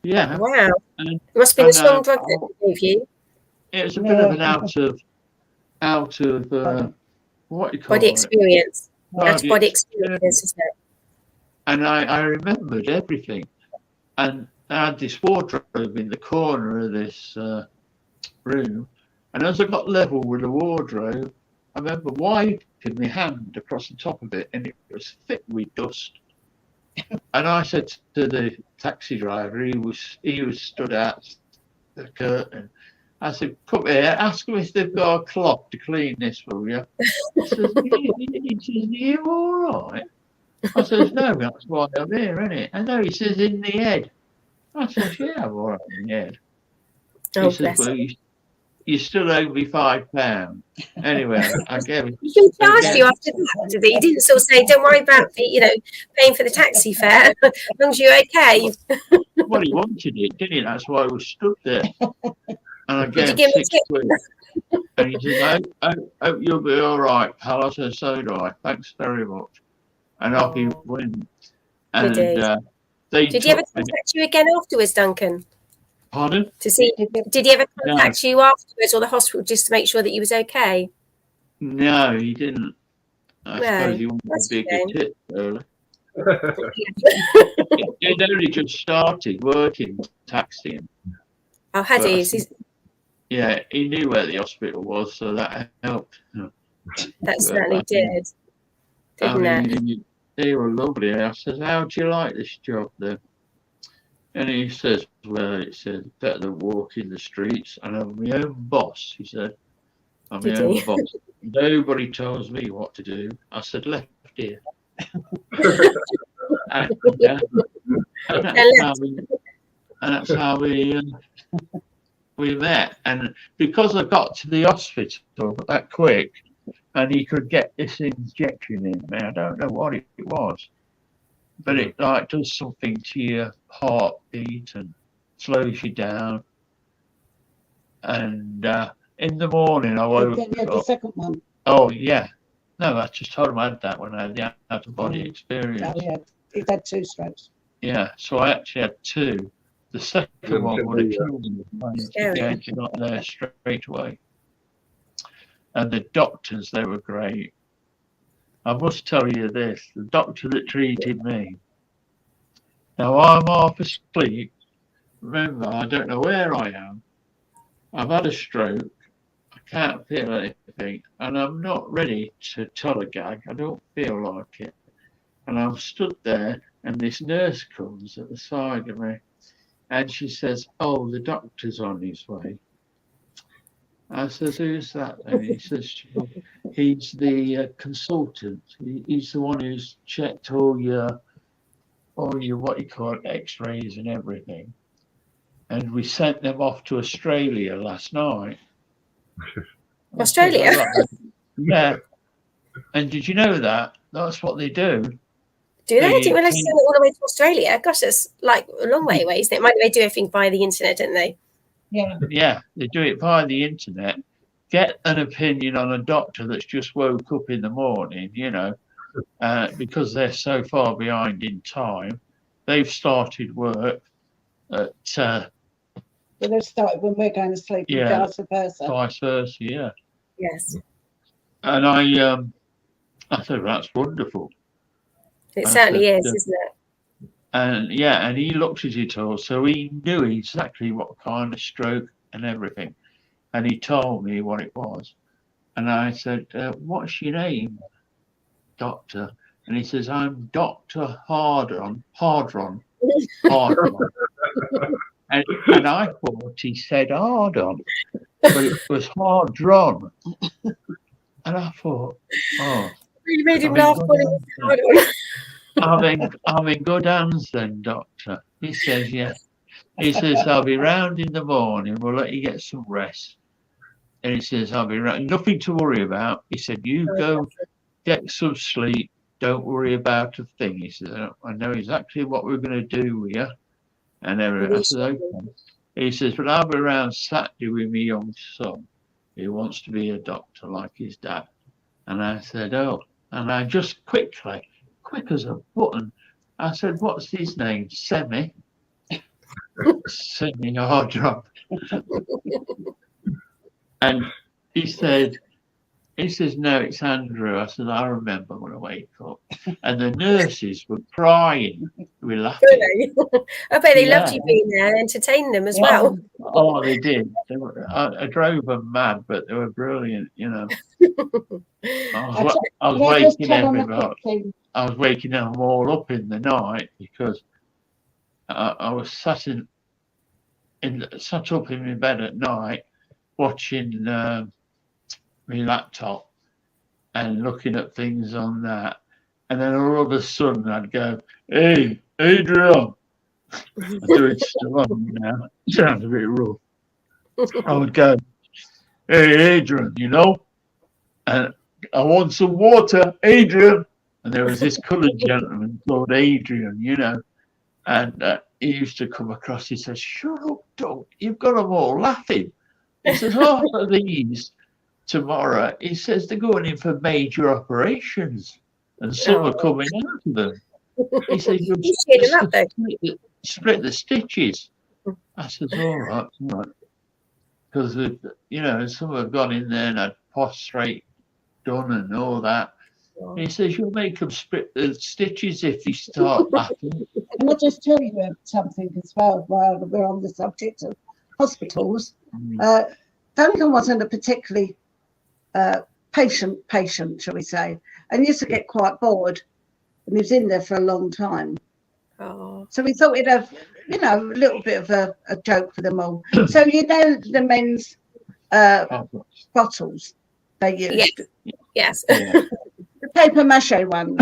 Yeah. Wow. It must have been a strong drug that they gave you. It was a bit of an out of what do you call body it? experience. Out of body experience, isn't it? And I remembered everything. And I had this wardrobe in the corner of this room. And as I got level with the wardrobe, I remember wiping my hand across the top of it, and it was thick with dust. And I said to the taxi driver, he was stood out the curtain. I said, come here, ask them if they've got a cloth to clean this for you. He says, are you all right? I says, no, that's why I'm here, isn't it? I know, he says, in the head. I says, yeah, I'm all right in the head. Oh, he says, well, you still owe me £5. Anyway, I gave it. He charged you after that, did he? He didn't sort of say, don't worry about paying for the taxi fare, as long as you're okay. Well, he wanted it, didn't he? That's why I was stood there. And I gave give him him a £6. And he said, I hope you'll be all right, pal. I said, so do I. Thanks very much. And off he went. And did he ever contact you again afterwards, Duncan? Pardon? To see, did he ever contact you afterwards, or the hospital, just to make sure that you was okay? No, he didn't. I suppose he wanted a bigger tip, really. He'd only just started working taxiing. Oh, had he? Yeah, he knew where the hospital was, so that helped. That certainly did. Didn't it? They were lovely. I said, how do you like this job then? And he says, well, it says better than walking the streets, and I'm my own boss, he said. I'm my own boss. Nobody tells me what to do. I said, left ear. and that's how we met. And because I got to the hospital that quick, and he could get this injection in me, I don't know what it was, but it like does something to your heartbeat and slows you down. And in the morning I woke up. The second one. Oh yeah. No, I just told him I had that when I had the out-of-body experience. Oh yeah, he's had 2 strokes. Yeah, so I actually had 2. The second one would have killed me if I got there straight away. And the doctors, they were great. I must tell you this, the doctor that treated me. Now I'm half asleep. Remember, I don't know where I am. I've had a stroke. I can't feel anything. And I'm not ready to tell a gag. I don't feel like it. And I'm stood there and this nurse comes at the side of me. And she says, oh, the doctor's on his way. I says, who's that? And he says, he's the consultant. He's the one who's checked all your what you call it, x-rays and everything. And we sent them off to Australia last night. Australia? Yeah. And did you know that? That's what they do. Do they? I didn't realise they sent it all the way to Australia. Gosh, that's like a long way away, isn't it? Might they do everything via the internet, don't they? Yeah, they do it via the internet. Get an opinion on a doctor that's just woke up in the morning, because they're so far behind in time. They've started work at. Well, they've started when we're going to sleep. Yeah, vice versa. Vice versa, yeah. Yes. And I said, that's wonderful. It certainly is, isn't it? And he looked at it all, so he knew exactly what kind of stroke and everything. And he told me what it was. And I said, what's your name, doctor? And he says, I'm Dr. Hardron. And I thought he said Hardon, but it was Hardron. And I thought, oh. You made him laugh when it was Hardon. I'm in good hands then, doctor. He says, yes. He says, I'll be round in the morning. We'll let you get some rest. And he says, I'll be round. Nothing to worry about. He said, you go get some sleep. Don't worry about a thing. He said, I know exactly what we're going to do with you. And everything. I said, okay. He says, but I'll be around Saturday with my young son. He wants to be a doctor like his dad. And I said, oh. And I just quick as a button, I said, what's his name? Semi Hardron. And he says, no, it's Andrew. I said, I remember when I wake up. And the nurses were crying. We were laughing. Really? I bet they loved you being there and entertaining them as well. Oh, they did. I drove them mad, but they were brilliant, I was waking everybody. I was waking them all up in the night because I was sat up in my bed at night watching my laptop and looking at things on that, and then all of a sudden I'd go, hey Adrian, I do it still on now, it sounds a bit rough. I would go, hey, Adrian, you know, and I want some water, Adrian. And there was this coloured gentleman called Adrian, you know, and he used to come across. He says, "Shut up, Doug, you've got them all laughing." He says, "Half of these tomorrow," he says, "they're going in for major operations, and some are coming out of them." He says, "You'll split the stitches." I says, all right. Because, you know, some have gone in there and had prostrate done and all that. And he says, "You'll make them split the stitches if you start laughing." Can I just tell you something as well while we're on the subject of hospitals? Duncan wasn't a particularly patient, shall we say, and used to get quite bored, and he was in there for a long time. Oh. So we thought we'd have, you know, a little bit of a joke for them all. So you know the men's bottles they used? Yes. The paper mache ones.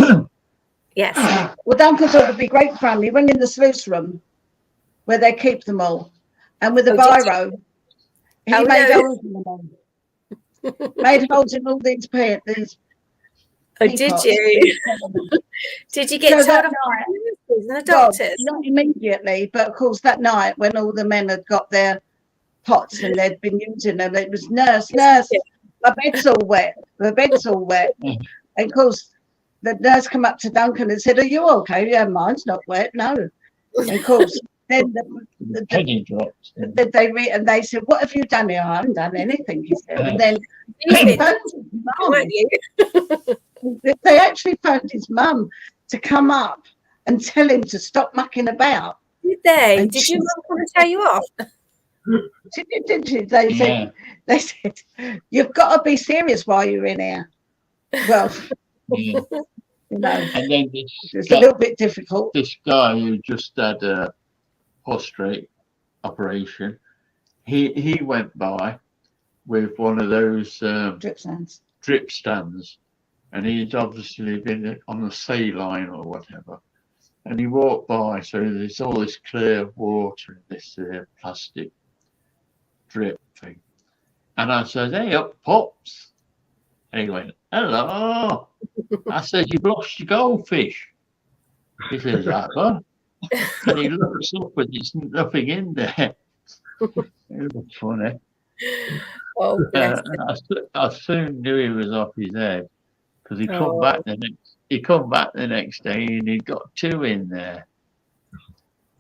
Yes. Well, Duncan thought it'd be great fun. He went in the sluice room where they keep them all, and with a biro, he made holes in them all. Made holes in all these teapots. Oh, did you? Did you get told of the doctors? Well, not immediately, but of course that night when all the men had got their pots and they'd been using them, it was nurse, my bed's all wet. And of course the nurse come up to Duncan and said, "Are you okay?" "Yeah, mine's not wet, no." And of course then the penny drops. They said, "What have you done here?" "I haven't done anything," he said. And then he phoned his mum. They actually phoned his mum to come up and tell him to stop mucking about. Did they? And did your mum come and tell you off? She did, didn't she? They said, "You've got to be serious while you're in here." Well, you know, and then it's a little bit difficult. This guy who just had a prostrate operation, he went by with one of those drip stands, and he'd obviously been on the saline or whatever. And he walked by, so there's all this clear water in this plastic drip thing. And I said, "Hey up, Pops." And he went, "Hello." I said, "You've lost your goldfish." He says, "What?" And he looks up and there's nothing in there. It was funny. Oh, I soon knew he was off his head, because he come back the next day and he'd got 2 in there.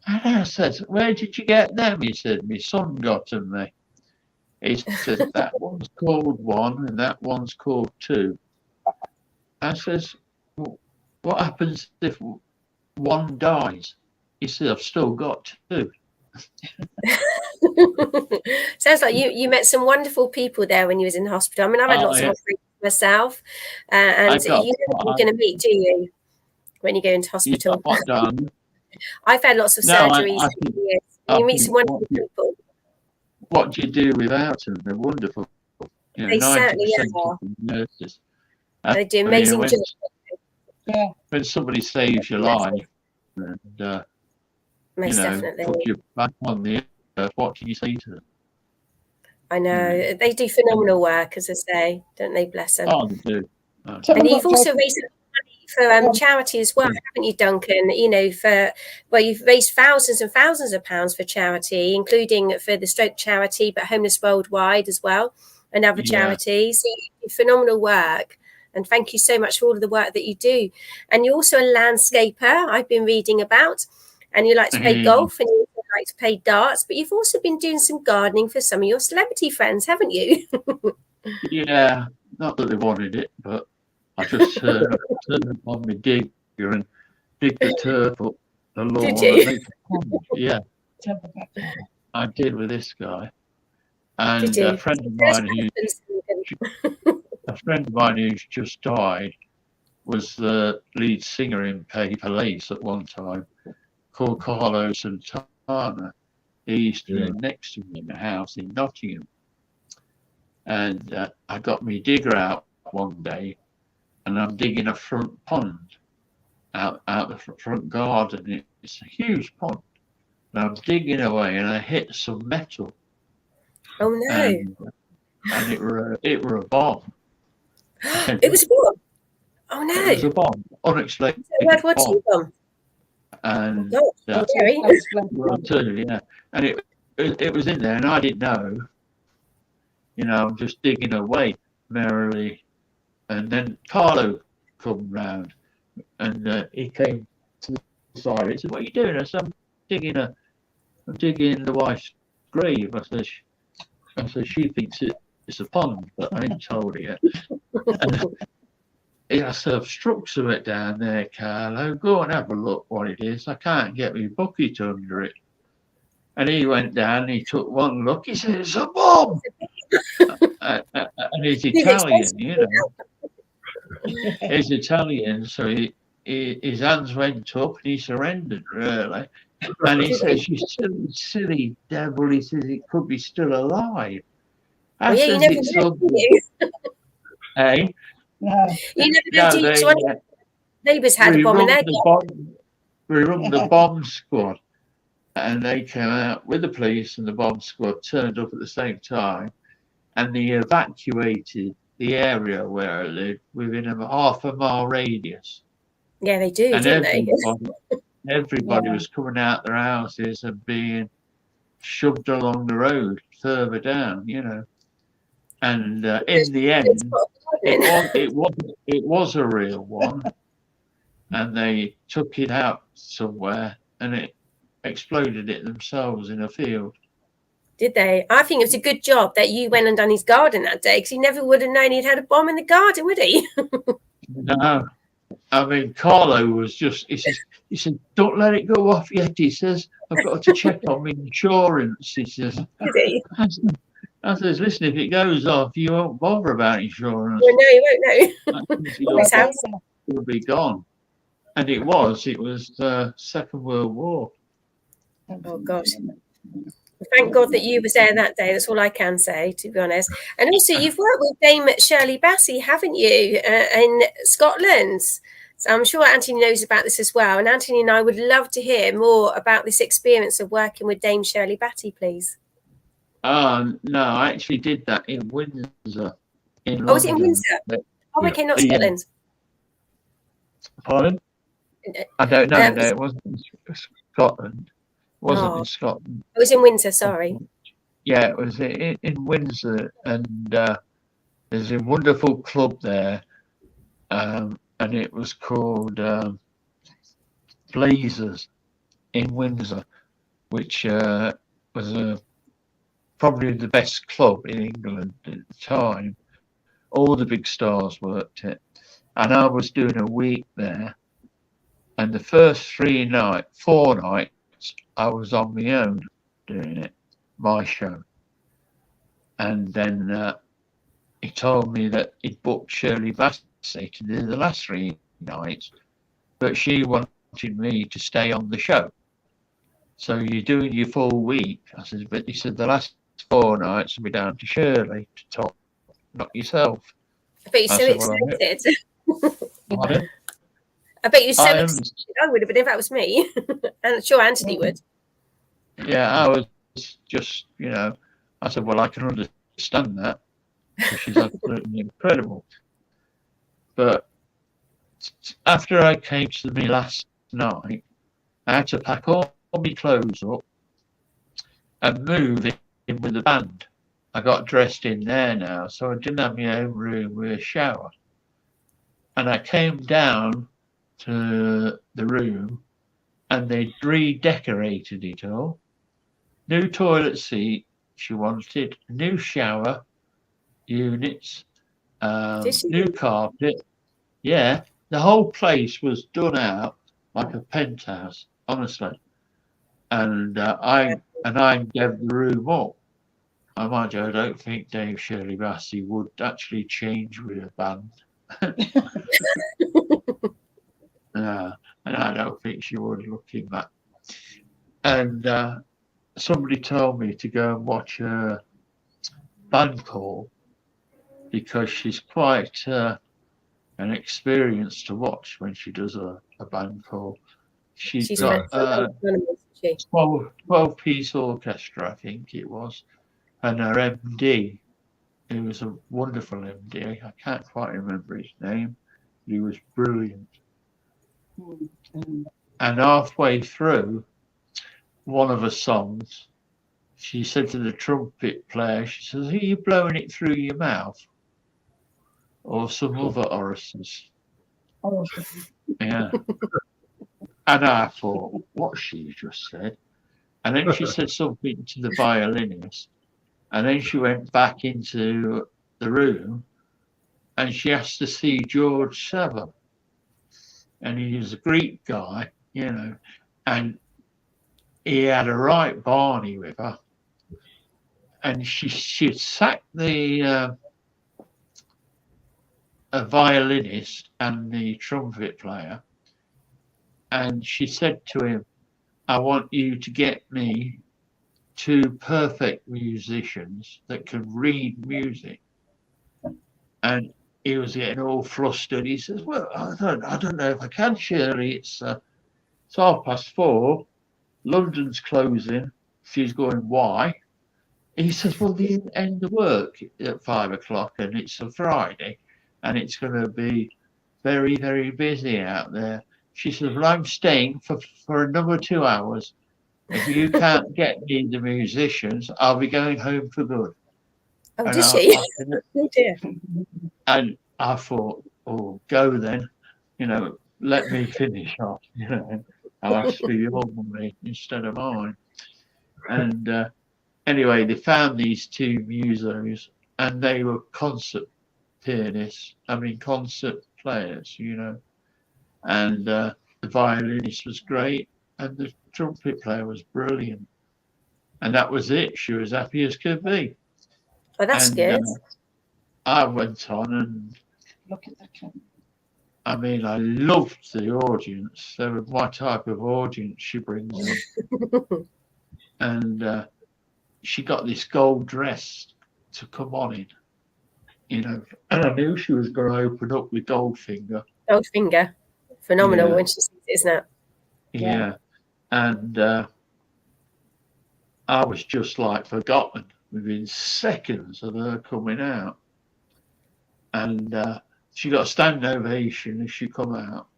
And I said, "Where did you get them?" He said, "My son got them." He said, "That one's called 1 and that one's called 2. I says, "What happens if 1 dies?" He said, "I've still got 2. Sounds like you met some wonderful people there when you was in hospital. I mean, I've had lots of friends myself, and you know what you're going to meet, do you, when you go into hospital? I've had lots of surgeries over the years. You meet some wonderful people. What do you do without them? They're wonderful. You know, they certainly are. Nurses. They do amazing job. Yeah. When somebody saves your life, and most definitely put you back on the earth, what can you say to them? I know they do phenomenal work, as I say, don't they? Bless them. Oh, they do. And you've also raised money for charity as well, haven't you, Duncan? You know, you've raised thousands and thousands of pounds for charity, including for the stroke charity, but Homeless Worldwide as well, and other charities. So you do phenomenal work. And thank you so much for all of the work that you do. And you're also a landscaper, I've been reading about, and you like to play golf and you also like to play darts, but you've also been doing some gardening for some of your celebrity friends, haven't you? Yeah, not that they wanted it, but I just turned on my digger and dig the turf up the lawn. Did you? Yeah, I did with this guy. And a friend of mine who's just died was the lead singer in Paper Lace at one time, called Carlo Santana. He used to live next to me in a house in Nottingham. And I got my digger out one day, and I'm digging a front pond out the front garden. It's a huge pond. And I'm digging away, and I hit some metal. Oh no! and it were a bomb. It was a bomb. Oh no! It was a bomb, unexploded bomb. And I'll tell you, yeah, and it was in there, and I didn't know. You know, I'm just digging away merrily, and then Carlo come round, and he came to the side. He said, "What are you doing?" I said, I'm digging the wife's grave. I said, she thinks it's a pond, but I ain't told her yet. I said, I've struck something down there, Carlo. Go and have a look what it is. I can't get my bucket under it. And he went down and he took one look. He said, it's a bomb. And he's Italian, you know. He's Italian, so his hands went up and he surrendered, really. And he says, you silly devil. He says, it could be still alive. I said, it's ugly. Hey? No. You never know. Neighbours had a bomb in their garden. We rung the bomb squad, and they came out with the police, and the bomb squad turned up at the same time, and they evacuated the area where I lived within a half-a-mile radius. Yeah, they do, and didn't everybody was coming out their houses and being shoved along the road further down, you know. And in the end, it was a real one, and they took it out somewhere and it exploded it themselves in a field. Did they? I think it was a good job that you went and done his garden that day, because he never would have known he'd had a bomb in the garden, would he? No, I mean, Carlo was just, he said, don't let it go off yet. He says, I've got to check on my insurance. He says, did he? I says, listen, if it goes off, you won't bother about insurance. Well, no, you won't know. It'll be gone. And it was the Second World War. Oh, gosh. Thank God that you were there that day. That's all I can say, to be honest. And also, you've worked with Dame Shirley Bassey, haven't you, in Scotland? So I'm sure Anthony knows about this as well. And Anthony and I would love to hear more about this experience of working with Dame Shirley Bassey, please. No, I actually did that in Windsor. Oh, was it in Windsor? Oh, okay, not Scotland. Pardon? I don't know. No, it wasn't in Scotland. It wasn't in Scotland. It was in Windsor, sorry. Yeah, it was in Windsor, and there's a wonderful club there, and it was called Blazers in Windsor, which was probably the best club in England at the time. All the big stars worked it, and I was doing a week there, and the first 4 nights I was on my own doing it, my show. And then he told me that he'd booked Shirley Bassey to do the last 3 nights, but she wanted me to stay on the show. So you're doing your full week. I said, but he said the last 4 nights will be down to Shirley to top, not yourself. I bet you're so excited. Pardon? I bet you're so excited. I would have been if that was me. And I'm sure Anthony would. Yeah, I was just, you know, I said, well, I can understand that, because she's absolutely incredible. But after I came to me last night, I had to pack all my clothes up and move in with the band. I got dressed in there now, so I didn't have my own room with a shower. And I came down to the room, and they redecorated it all. New toilet seat, she wanted, new shower units, new carpet. Yeah, the whole place was done out like a penthouse, honestly. And I gave the room up. Mind you, I don't think Dame Shirley Bassey would actually change with a band. And I don't think she would, looking back. And somebody told me to go and watch her band call, because she's quite an experience to watch when she does a band call. She's got a 12-piece orchestra, I think it was, and her MD He was a wonderful MD. I can't quite remember his name. But he was brilliant. And halfway through one of her songs, she said to the trumpet player, she says, "Are you blowing it through your mouth?" Or some other orifice. Yeah. And I thought, what she just said. And then she said something to the violinist. And then she went back into the room and she asked to see George Sever. And he was a Greek guy, you know, and he had a right Barney with her. And she sacked the a violinist and the trumpet player. And she said to him, "I want you to get me 2 perfect musicians that can read music." And he was getting all flustered. He says, "Well, I don't know if I can, Shirley. It's 4:30. London's closing." She's going, "Why?" He says, "Well, the end of work at 5 o'clock and it's a Friday and it's going to be very, very busy out there." She says, "Well, I'm staying for another 2 hours. If you can't get me the musicians, I'll be going home for good." Oh, did she? Oh, dear. And I thought, "Oh, go then. You know, let me finish off. You know, I'll ask for your money instead of mine." And anyway, they found these 2 musos, and they were concert players, you know. And the violinist was great, and the trumpet player was brilliant. And that was it. She was happy as could be. Oh, that's good. I went on and look at the camera. I mean, I loved the audience. They were my type of audience she brings in. And she got this gold dress to come on in, you know. And I knew she was going to open up with Goldfinger. Goldfinger. Phenomenal when she sings it, isn't it? Yeah. And I was just like forgotten within seconds of her coming out. And she got a standing ovation as she come out.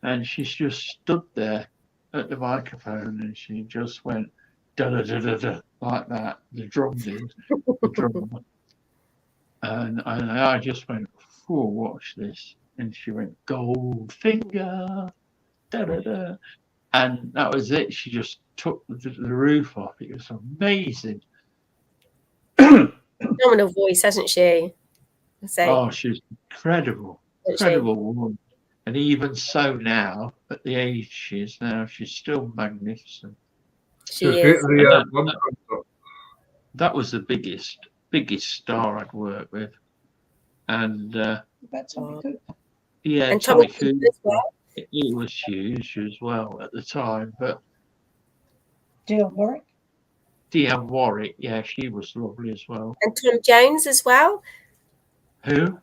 And she's just stood there at the microphone and she just went da da da da da like that. The drum did. The drum. And I just went, "Oh, watch this." And she went, "Goldfinger, da da da." And that was it. She just took the roof off. It was amazing. Phenomenal voice, hasn't she? Oh, she's incredible. Incredible woman. And even so now, at the age she is now, she's still magnificent. She is. That was the biggest star I'd worked with. And That's good. Yeah, and Tommy Cooper as well. He was huge as well at the time, but Dionne Warwick, yeah, she was lovely as well. And Tom Jones as well. Who?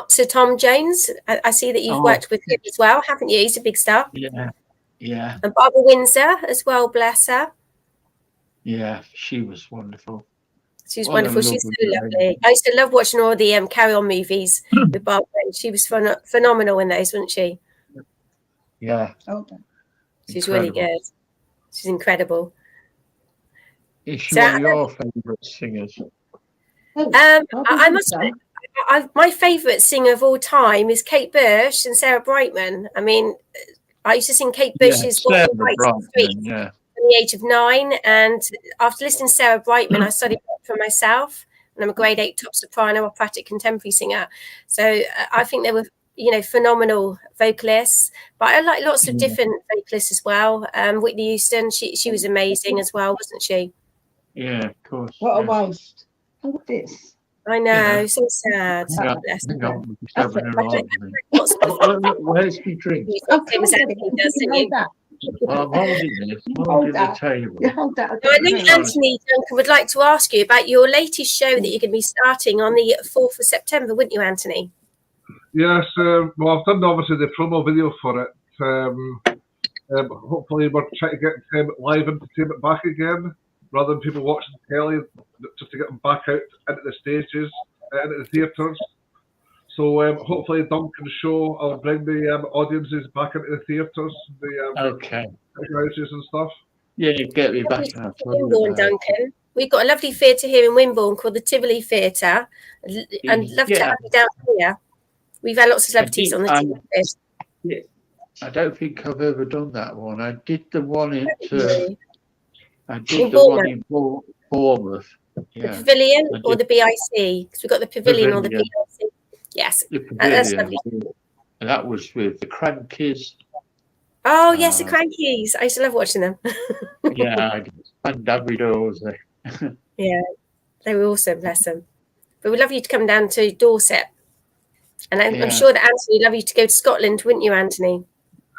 Sir Tom Jones. I see that you've worked with him as well, haven't you? He's a big star. Yeah. And Barbara Windsor as well, bless her. Yeah, she was wonderful. She's wonderful. She's so lovely. I used to love watching all the Carry On movies with Barbara. She was phenomenal in those, wasn't she? Yeah. She's really good. She's incredible. Is she one of your favourite singers? I must admit, my favourite singer of all time is Kate Bush and Sarah Brightman. I mean, I used to sing Kate Bush's Sarah Brightman, from the age of 9, and after listening to Sarah Brightman, I studied for myself, and I'm a grade 8 top soprano operatic contemporary singer. So I think they were, phenomenal vocalists. But I like lots of different vocalists as well. Whitney Houston, she was amazing as well, wasn't she? Yeah, of course. What a waste! Look at this. I know, so sad. Where's my drink? I'm holding this. Holding the table. Hold that. I know Anthony Duncan would like to ask you about your latest show that you're going to be starting on the 4th of September, wouldn't you, Anthony? Yes, well, I've done obviously the promo video for it. Hopefully we're trying to get live entertainment back again. rather than people watching telly, just to get them back out into the stages, into the theatres. So hopefully Duncan's show will bring the audiences back into the theatres, the houses and stuff. Yeah, get me back out. Wimborne, Duncan. We've got a lovely theatre here in Wimborne called the Tivoli Theatre, and love to have you down here. We've had lots of celebrities on the team. Yeah, I don't think I've ever done that one. I did the one in Bournemouth. Yeah. The Pavilion or the BIC? Because we've got the Pavilion or the BIC. Yes, that's lovely. And that was with the Crankies. Oh yes, the Crankies. I used to love watching them. Yeah, and Davido's. Yeah, they were awesome, bless them. But we'd love you to come down to Dorset. And I'm sure that Anthony would love you to go to Scotland, wouldn't you, Anthony?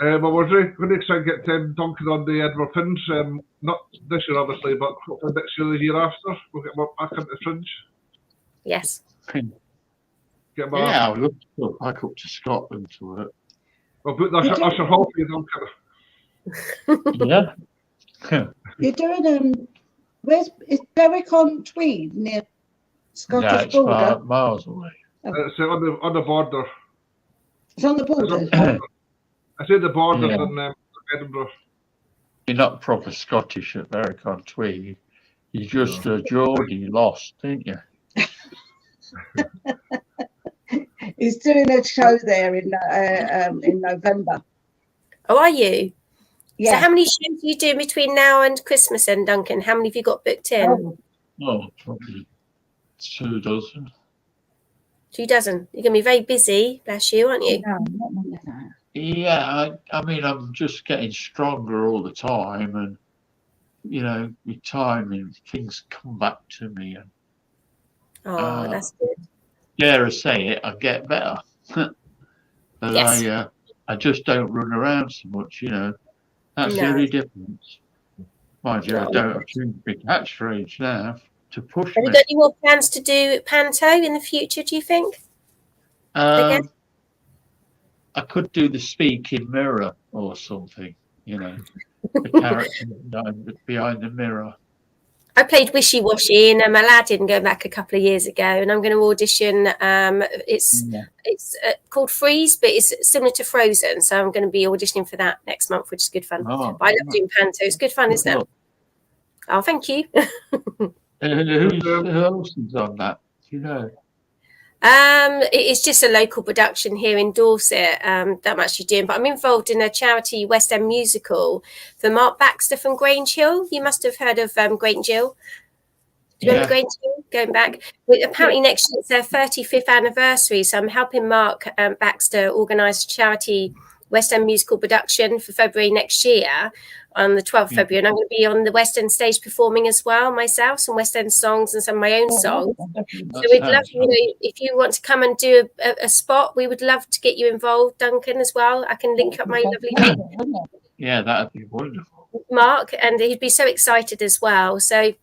Well, we're going to try and get Duncan on the Edinburgh Fringe. Not this year, obviously, but hopefully next year, the year after, we'll get him back into the Fringe. Yes. I would love to go back up to Scotland to work. Well, but that's Usher Hall for you, Duncan. Yeah. You're doing is Berwick-on-Tweed near Scottish border? Yeah, it's miles away. It's on the border. It's on the border. I say the border in Edinburgh. You're not proper Scottish at Berwick-on-Tweed. You're just a Geordie lost, ain't you? He's doing a show there in November. Oh, are you? Yeah. So how many shows are you doing between now and Christmas then, Duncan? How many have you got booked in? Oh, probably 2 dozen. 2 dozen. You're going to be very busy, bless you, aren't you? No, not Yeah, I mean, I'm just getting stronger all the time, and with time and things come back to me. And that's good. Dare I say it, I get better. But yes. I just don't run around so much, That's the only difference. Mind you, I don't have too big catchphrase now to push Have me. you got any more plans to do panto in the future, do you think? I could do the speaking mirror or something, the character behind the mirror. I played Wishy Washy in Aladdin going back a couple of years ago, and I'm going to audition. It's called Freeze, but it's similar to Frozen, so I'm going to be auditioning for that next month, which is good fun. But I love doing panto; it's good fun, isn't it? Oh, thank you. Who else is on that? Do you know? It's just a local production here in Dorset that I'm actually doing, but I'm involved in a charity West End musical for Mark Baxter from Grange Hill. You must have heard of Grange Hill. Do you remember Grange Hill? Going back, apparently next year it's their 35th anniversary, so I'm helping Mark Baxter organise a charity West End musical production for February next year, on the 12th of February, and I'm going to be on the West End stage performing as well myself, some West End songs and some of my own songs. So we'd love, if you want to come and do a spot, we would love to get you involved, Duncan, as well. I can link up my lovely mate. Yeah, that'd be wonderful. Mark, and he'd be so excited as well. So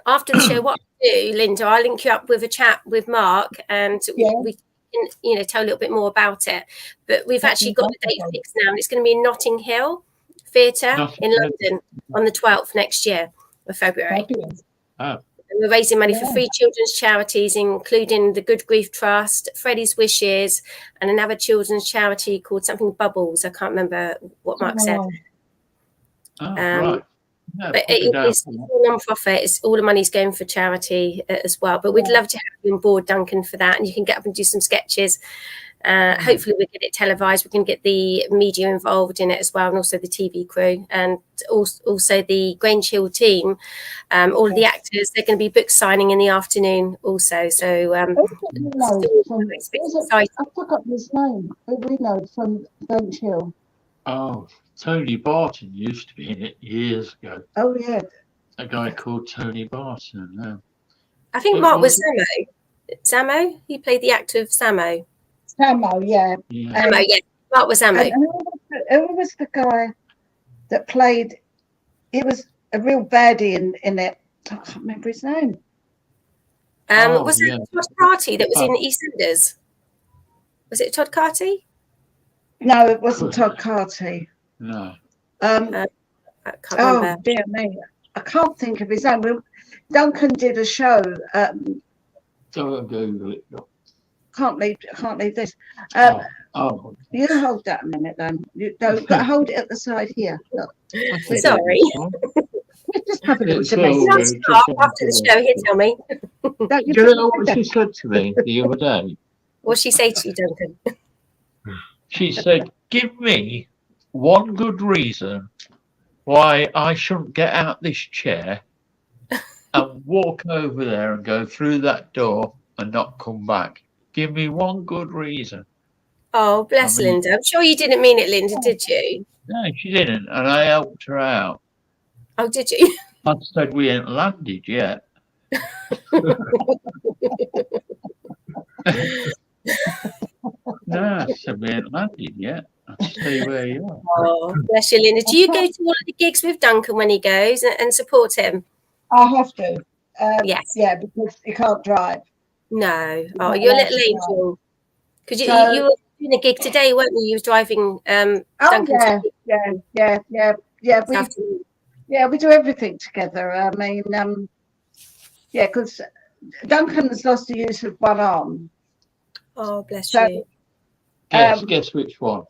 after the show, what I'll do, Linda, I'll link you up with a chat with Mark, and we can, tell a little bit more about it. But we've actually got the date fixed now, and it's going to be in Notting Hill Theatre in London on the 12th next year of February. And we're raising money for 3 children's charities, including the Good Grief Trust, Freddie's Wishes, and another children's charity called something Bubbles. I can't remember what Mark said. Right. Yeah, but it's all non-profit. It's all the money's going for charity as well. But we'd love to have you on board, Duncan, for that, and you can get up and do some sketches. Hopefully we get it televised. We can get the media involved in it as well, and also the TV crew, and also the Grange Hill team. All of the actors, they're going to be book signing in the afternoon also. So I forgot his name. We know from Grange Hill. Oh, Tony Barton used to be in it years ago. Oh yeah, a guy called Tony Barton. I think Mark was Samo. Samo, he played the actor of Samo. Samo, yeah. Samo, yeah. Mark was Samo. Who was the guy that played? He was a real baddie in it. I can't remember his name. Was it Todd Carty that was in EastEnders? Was it Todd Carty? No, it wasn't Todd Carty. No. I can't remember. Dear me. I can't think of his name. Duncan did a show. Don't Google it. Can't leave this. You hold that a minute, then. You don't hold it at the side here. Look. Sorry. Just have a little after the show, here, tell me. Do you know what she said to me the other day? What'd she say to you, Duncan? She said, "Give me one good reason why I shouldn't get out this chair and walk over there and go through that door and not come back. Give me one good reason." Oh, bless Linda. I'm sure you didn't mean it, Linda, did you? No, she didn't, and I helped her out. Oh, did you? I said we ain't landed yet. No, I said we ain't landed yet. I'll stay where you are. Oh, bless you, Linda. Do you go to all of the gigs with Duncan when he goes and support him? I have to. Yes. Yeah, because he can't drive. No. Oh, you're a little angel. Because you were doing a gig today, weren't you? You was driving Duncan. We do everything together. I mean, because Duncan's lost the use of one arm. Oh, bless you. Guess which one?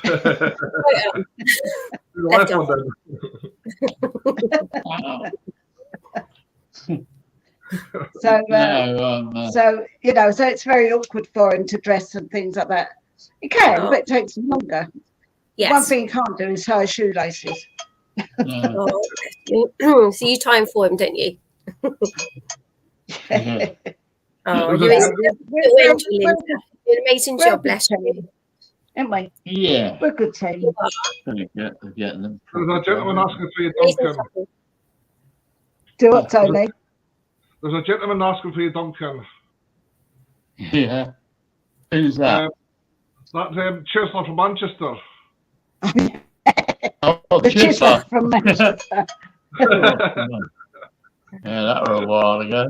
Left arm. So it's very awkward for him to dress and things like that. He can, but it takes him longer. Yes. One thing he can't do is tie shoelaces. So you time for him, don't you? Oh, you're an amazing job, bless you. Ain't we? Yeah. We're a good team. Getting them. There's a gentleman asking for you, Duncan. Do what, Tony? There's a gentleman asking for you, Duncan. Yeah. Who's that? That's Chisler from Manchester. The Chisler from Manchester. Yeah, that was a while ago.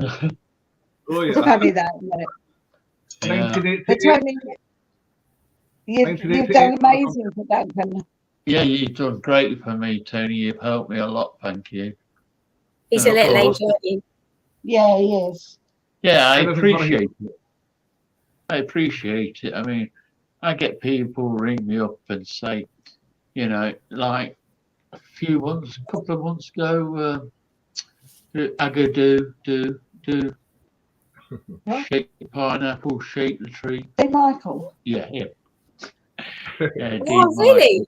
Oh, yeah. Funny that, isn't it? 1988. But Tony, you've done amazing for Duncan. Yeah, you've done great for me, Tony. You've helped me a lot, thank you. He's a little angel, aren't you? Yeah, he is. Yeah, I appreciate it. I appreciate it. I mean, I get people ring me up and say, like a couple of months ago, I go do. Shake the pineapple, shake the tree. Hey, Michael. Yeah. Oh, really?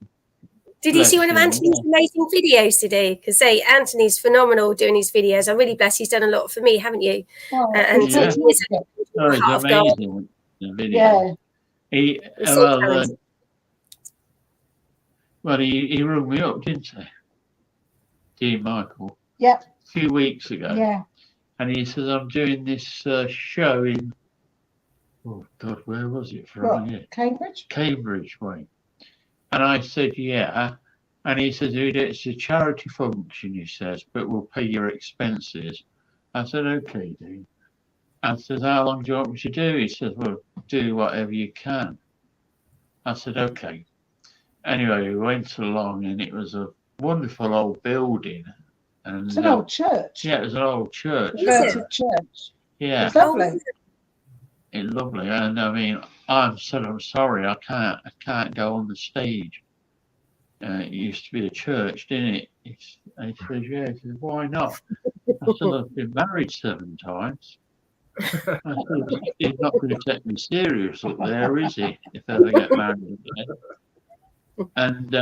Did you see one of Anthony's amazing videos today? Because Anthony's phenomenal doing his videos. I'm really blessed. He's done a lot for me, haven't you? Oh, he's amazing. The video. Yeah. He rung me up, didn't he? Dean Michael. Yep. A few weeks ago. Yeah. And he says, I'm doing this show in, oh God, where was it from? Yeah. Cambridge? Cambridge way. And I said, yeah. And he says, it's a charity function, he says, but we'll pay your expenses. I said, okay, Dean. I said, how long do you want me to do? He says, well, do whatever you can. I said, okay. Anyway, we went along and it was a wonderful old building. And, it's an old church. Yeah, it was an old church. Converted church. Yeah. It's lovely. It's lovely. And I mean, I'm sorry, I can't go on the stage. It used to be a church, didn't it? And he says, yeah. He says, why not? I said, I've been married 7 times. I said, he's not going to take me serious up there, is he? If I ever get married again. And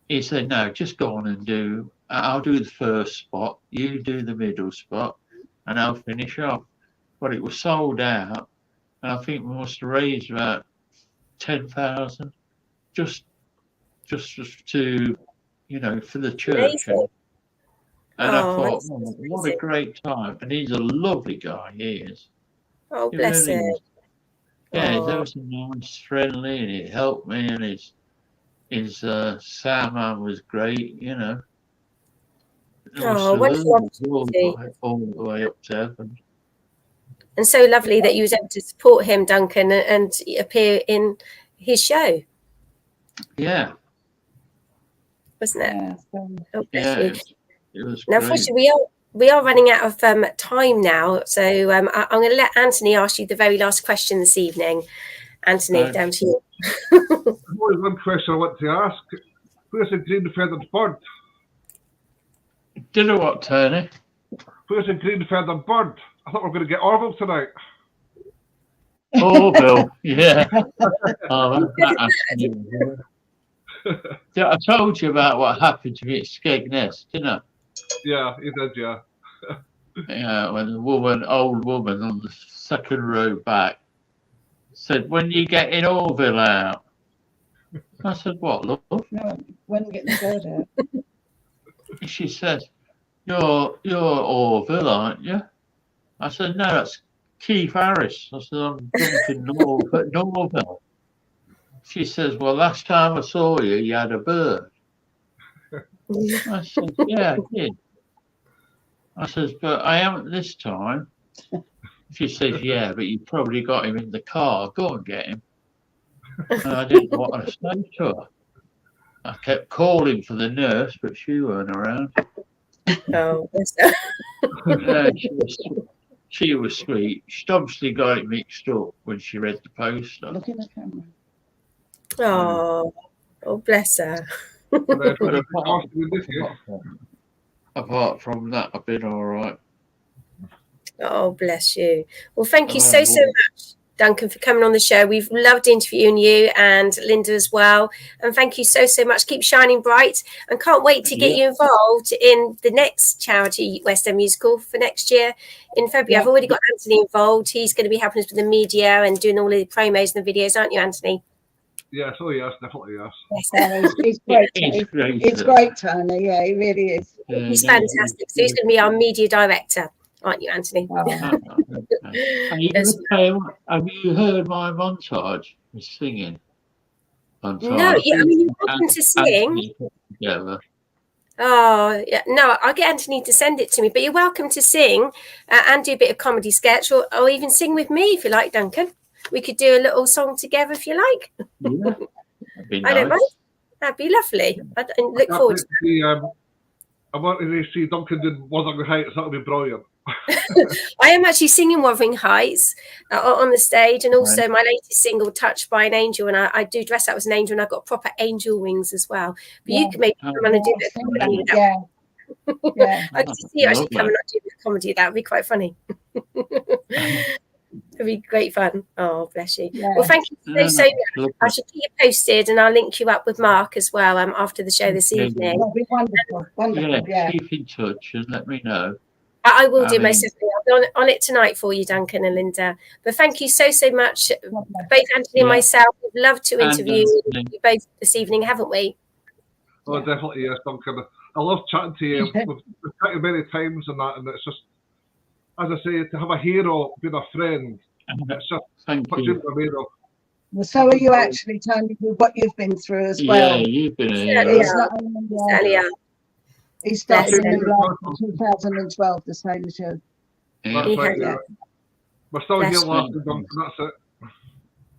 he said, no, just go on and I'll do the first spot, you do the middle spot, and I'll finish off. But it was sold out, and I think we must have raised about 10,000 just to, for the church. And I thought, what a great time. And he's a lovely guy, he is. Oh, bless him. Yeah, he's always nice, friendly, and he helped me, and his soundman was great, Oh, wonderful all the way up to heaven. And so lovely that you was able to support him, Duncan, and appear in his show. Yeah. Wasn't it? Yeah, oh, bless you. It was now, great. unfortunately, we are running out of time now, so I'm going to let Anthony ask you the very last question this evening. Anthony, down to you. Only one question I want to ask. Where's the green feathered bird? Did you what, Tony? Where's the green feathered bird? I thought we were going to get Orville tonight. Orville, yeah. I told you about what happened to me at Skegness, didn't I? Yeah, you did, yeah. Yeah, when the old woman on the second row back said, "When you getting Orville out?" I said, "What, love?" No, when we get the bird out. She says, You're Orville, aren't you? I said, "No, that's Keith Harris." I said, "I'm Duncan Norvellle." She says, "Well, last time I saw you, you had a bird." I said, "Yeah, I did." I says, "But I haven't this time." She says, "Yeah, but you probably got him in the car. Go and get him." And I didn't know what to say to her. I kept calling for the nurse, but she weren't around. Oh, she was sweet. She'd obviously got it mixed up when she read the poster. Look in the camera. Oh, bless her. Apart from that, I've been all right. Oh, bless you. Well, thank you so much, Duncan, for coming on the show. We've loved interviewing you and Linda as well. And thank you so much. Keep shining bright, and can't wait to get you involved in the next charity West End musical for next year in February. I've already got Anthony involved. He's going to be helping us with the media and doing all the promos and the videos, aren't you, Anthony? Yes, oh yes, definitely yes. He's great. It's great, Tony. Yeah, he really is. He's fantastic. So he's going to be our media director, aren't you, Anthony? Have you heard my montage of singing? No, yeah, I mean, you're welcome to sing. Oh, yeah. No, I'll get Anthony to send it to me, but you're welcome to sing and do a bit of comedy sketch or even sing with me if you like, Duncan. We could do a little song together if you like. Yeah, that'd be I don't mind. That'd be lovely. I look forward to that. I want to see Duncan do Wuthering Heights. That would be brilliant. I am actually singing Wuthering Heights on the stage, and also my latest single, Touched by an Angel, and I do dress up as an angel, and I've got proper angel wings as well. But you can maybe come on and do a bit of comedy. Yeah. I could see you actually coming and do a bit of comedy. That would be quite funny. It'll be great fun. Oh, bless you. Yeah. Well, thank you so much. I should keep you posted, and I'll link you up with Mark as well after the show this evening. That'll be wonderful. Yeah, keep in touch and let me know. I will do most definitely. I'll be on it tonight for you, Duncan and Linda. But thank you so much, both Anthony and myself. We've loved to interview you both this evening, haven't we? Oh, definitely, yes, Duncan. I love chatting to you. We've chatted many times and that, and it's just, as I say, to have a hero being a friend, it's just amazing. Well, so are you actually, Tony, with what you've been through as well. Yeah, you've been here. He started in 2012, the same as you. We're still here last month, and that's it.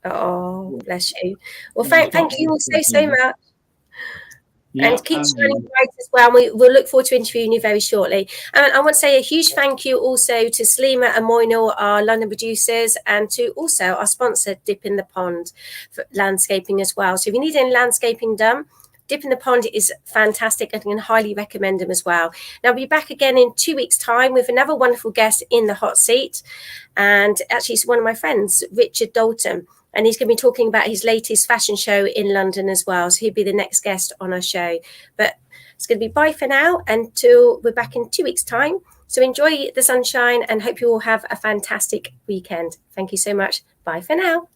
Oh, bless you. Well, thank you all so much. And keep shining bright as well. We'll look forward to interviewing you very shortly. And I want to say a huge thank you also to Salima and Moinul, our London producers, and to also our sponsor, Dip in the Pond, for landscaping as well. So if you need any landscaping done, Dip in the Pond is fantastic. I can highly recommend them as well. Now, we'll be back again in 2 weeks' time with another wonderful guest in the hot seat. And actually, it's one of my friends, Richard Dalton. And he's going to be talking about his latest fashion show in London as well. So he'll be the next guest on our show. But it's going to be bye for now until we're back in 2 weeks' time. So enjoy the sunshine and hope you all have a fantastic weekend. Thank you so much. Bye for now.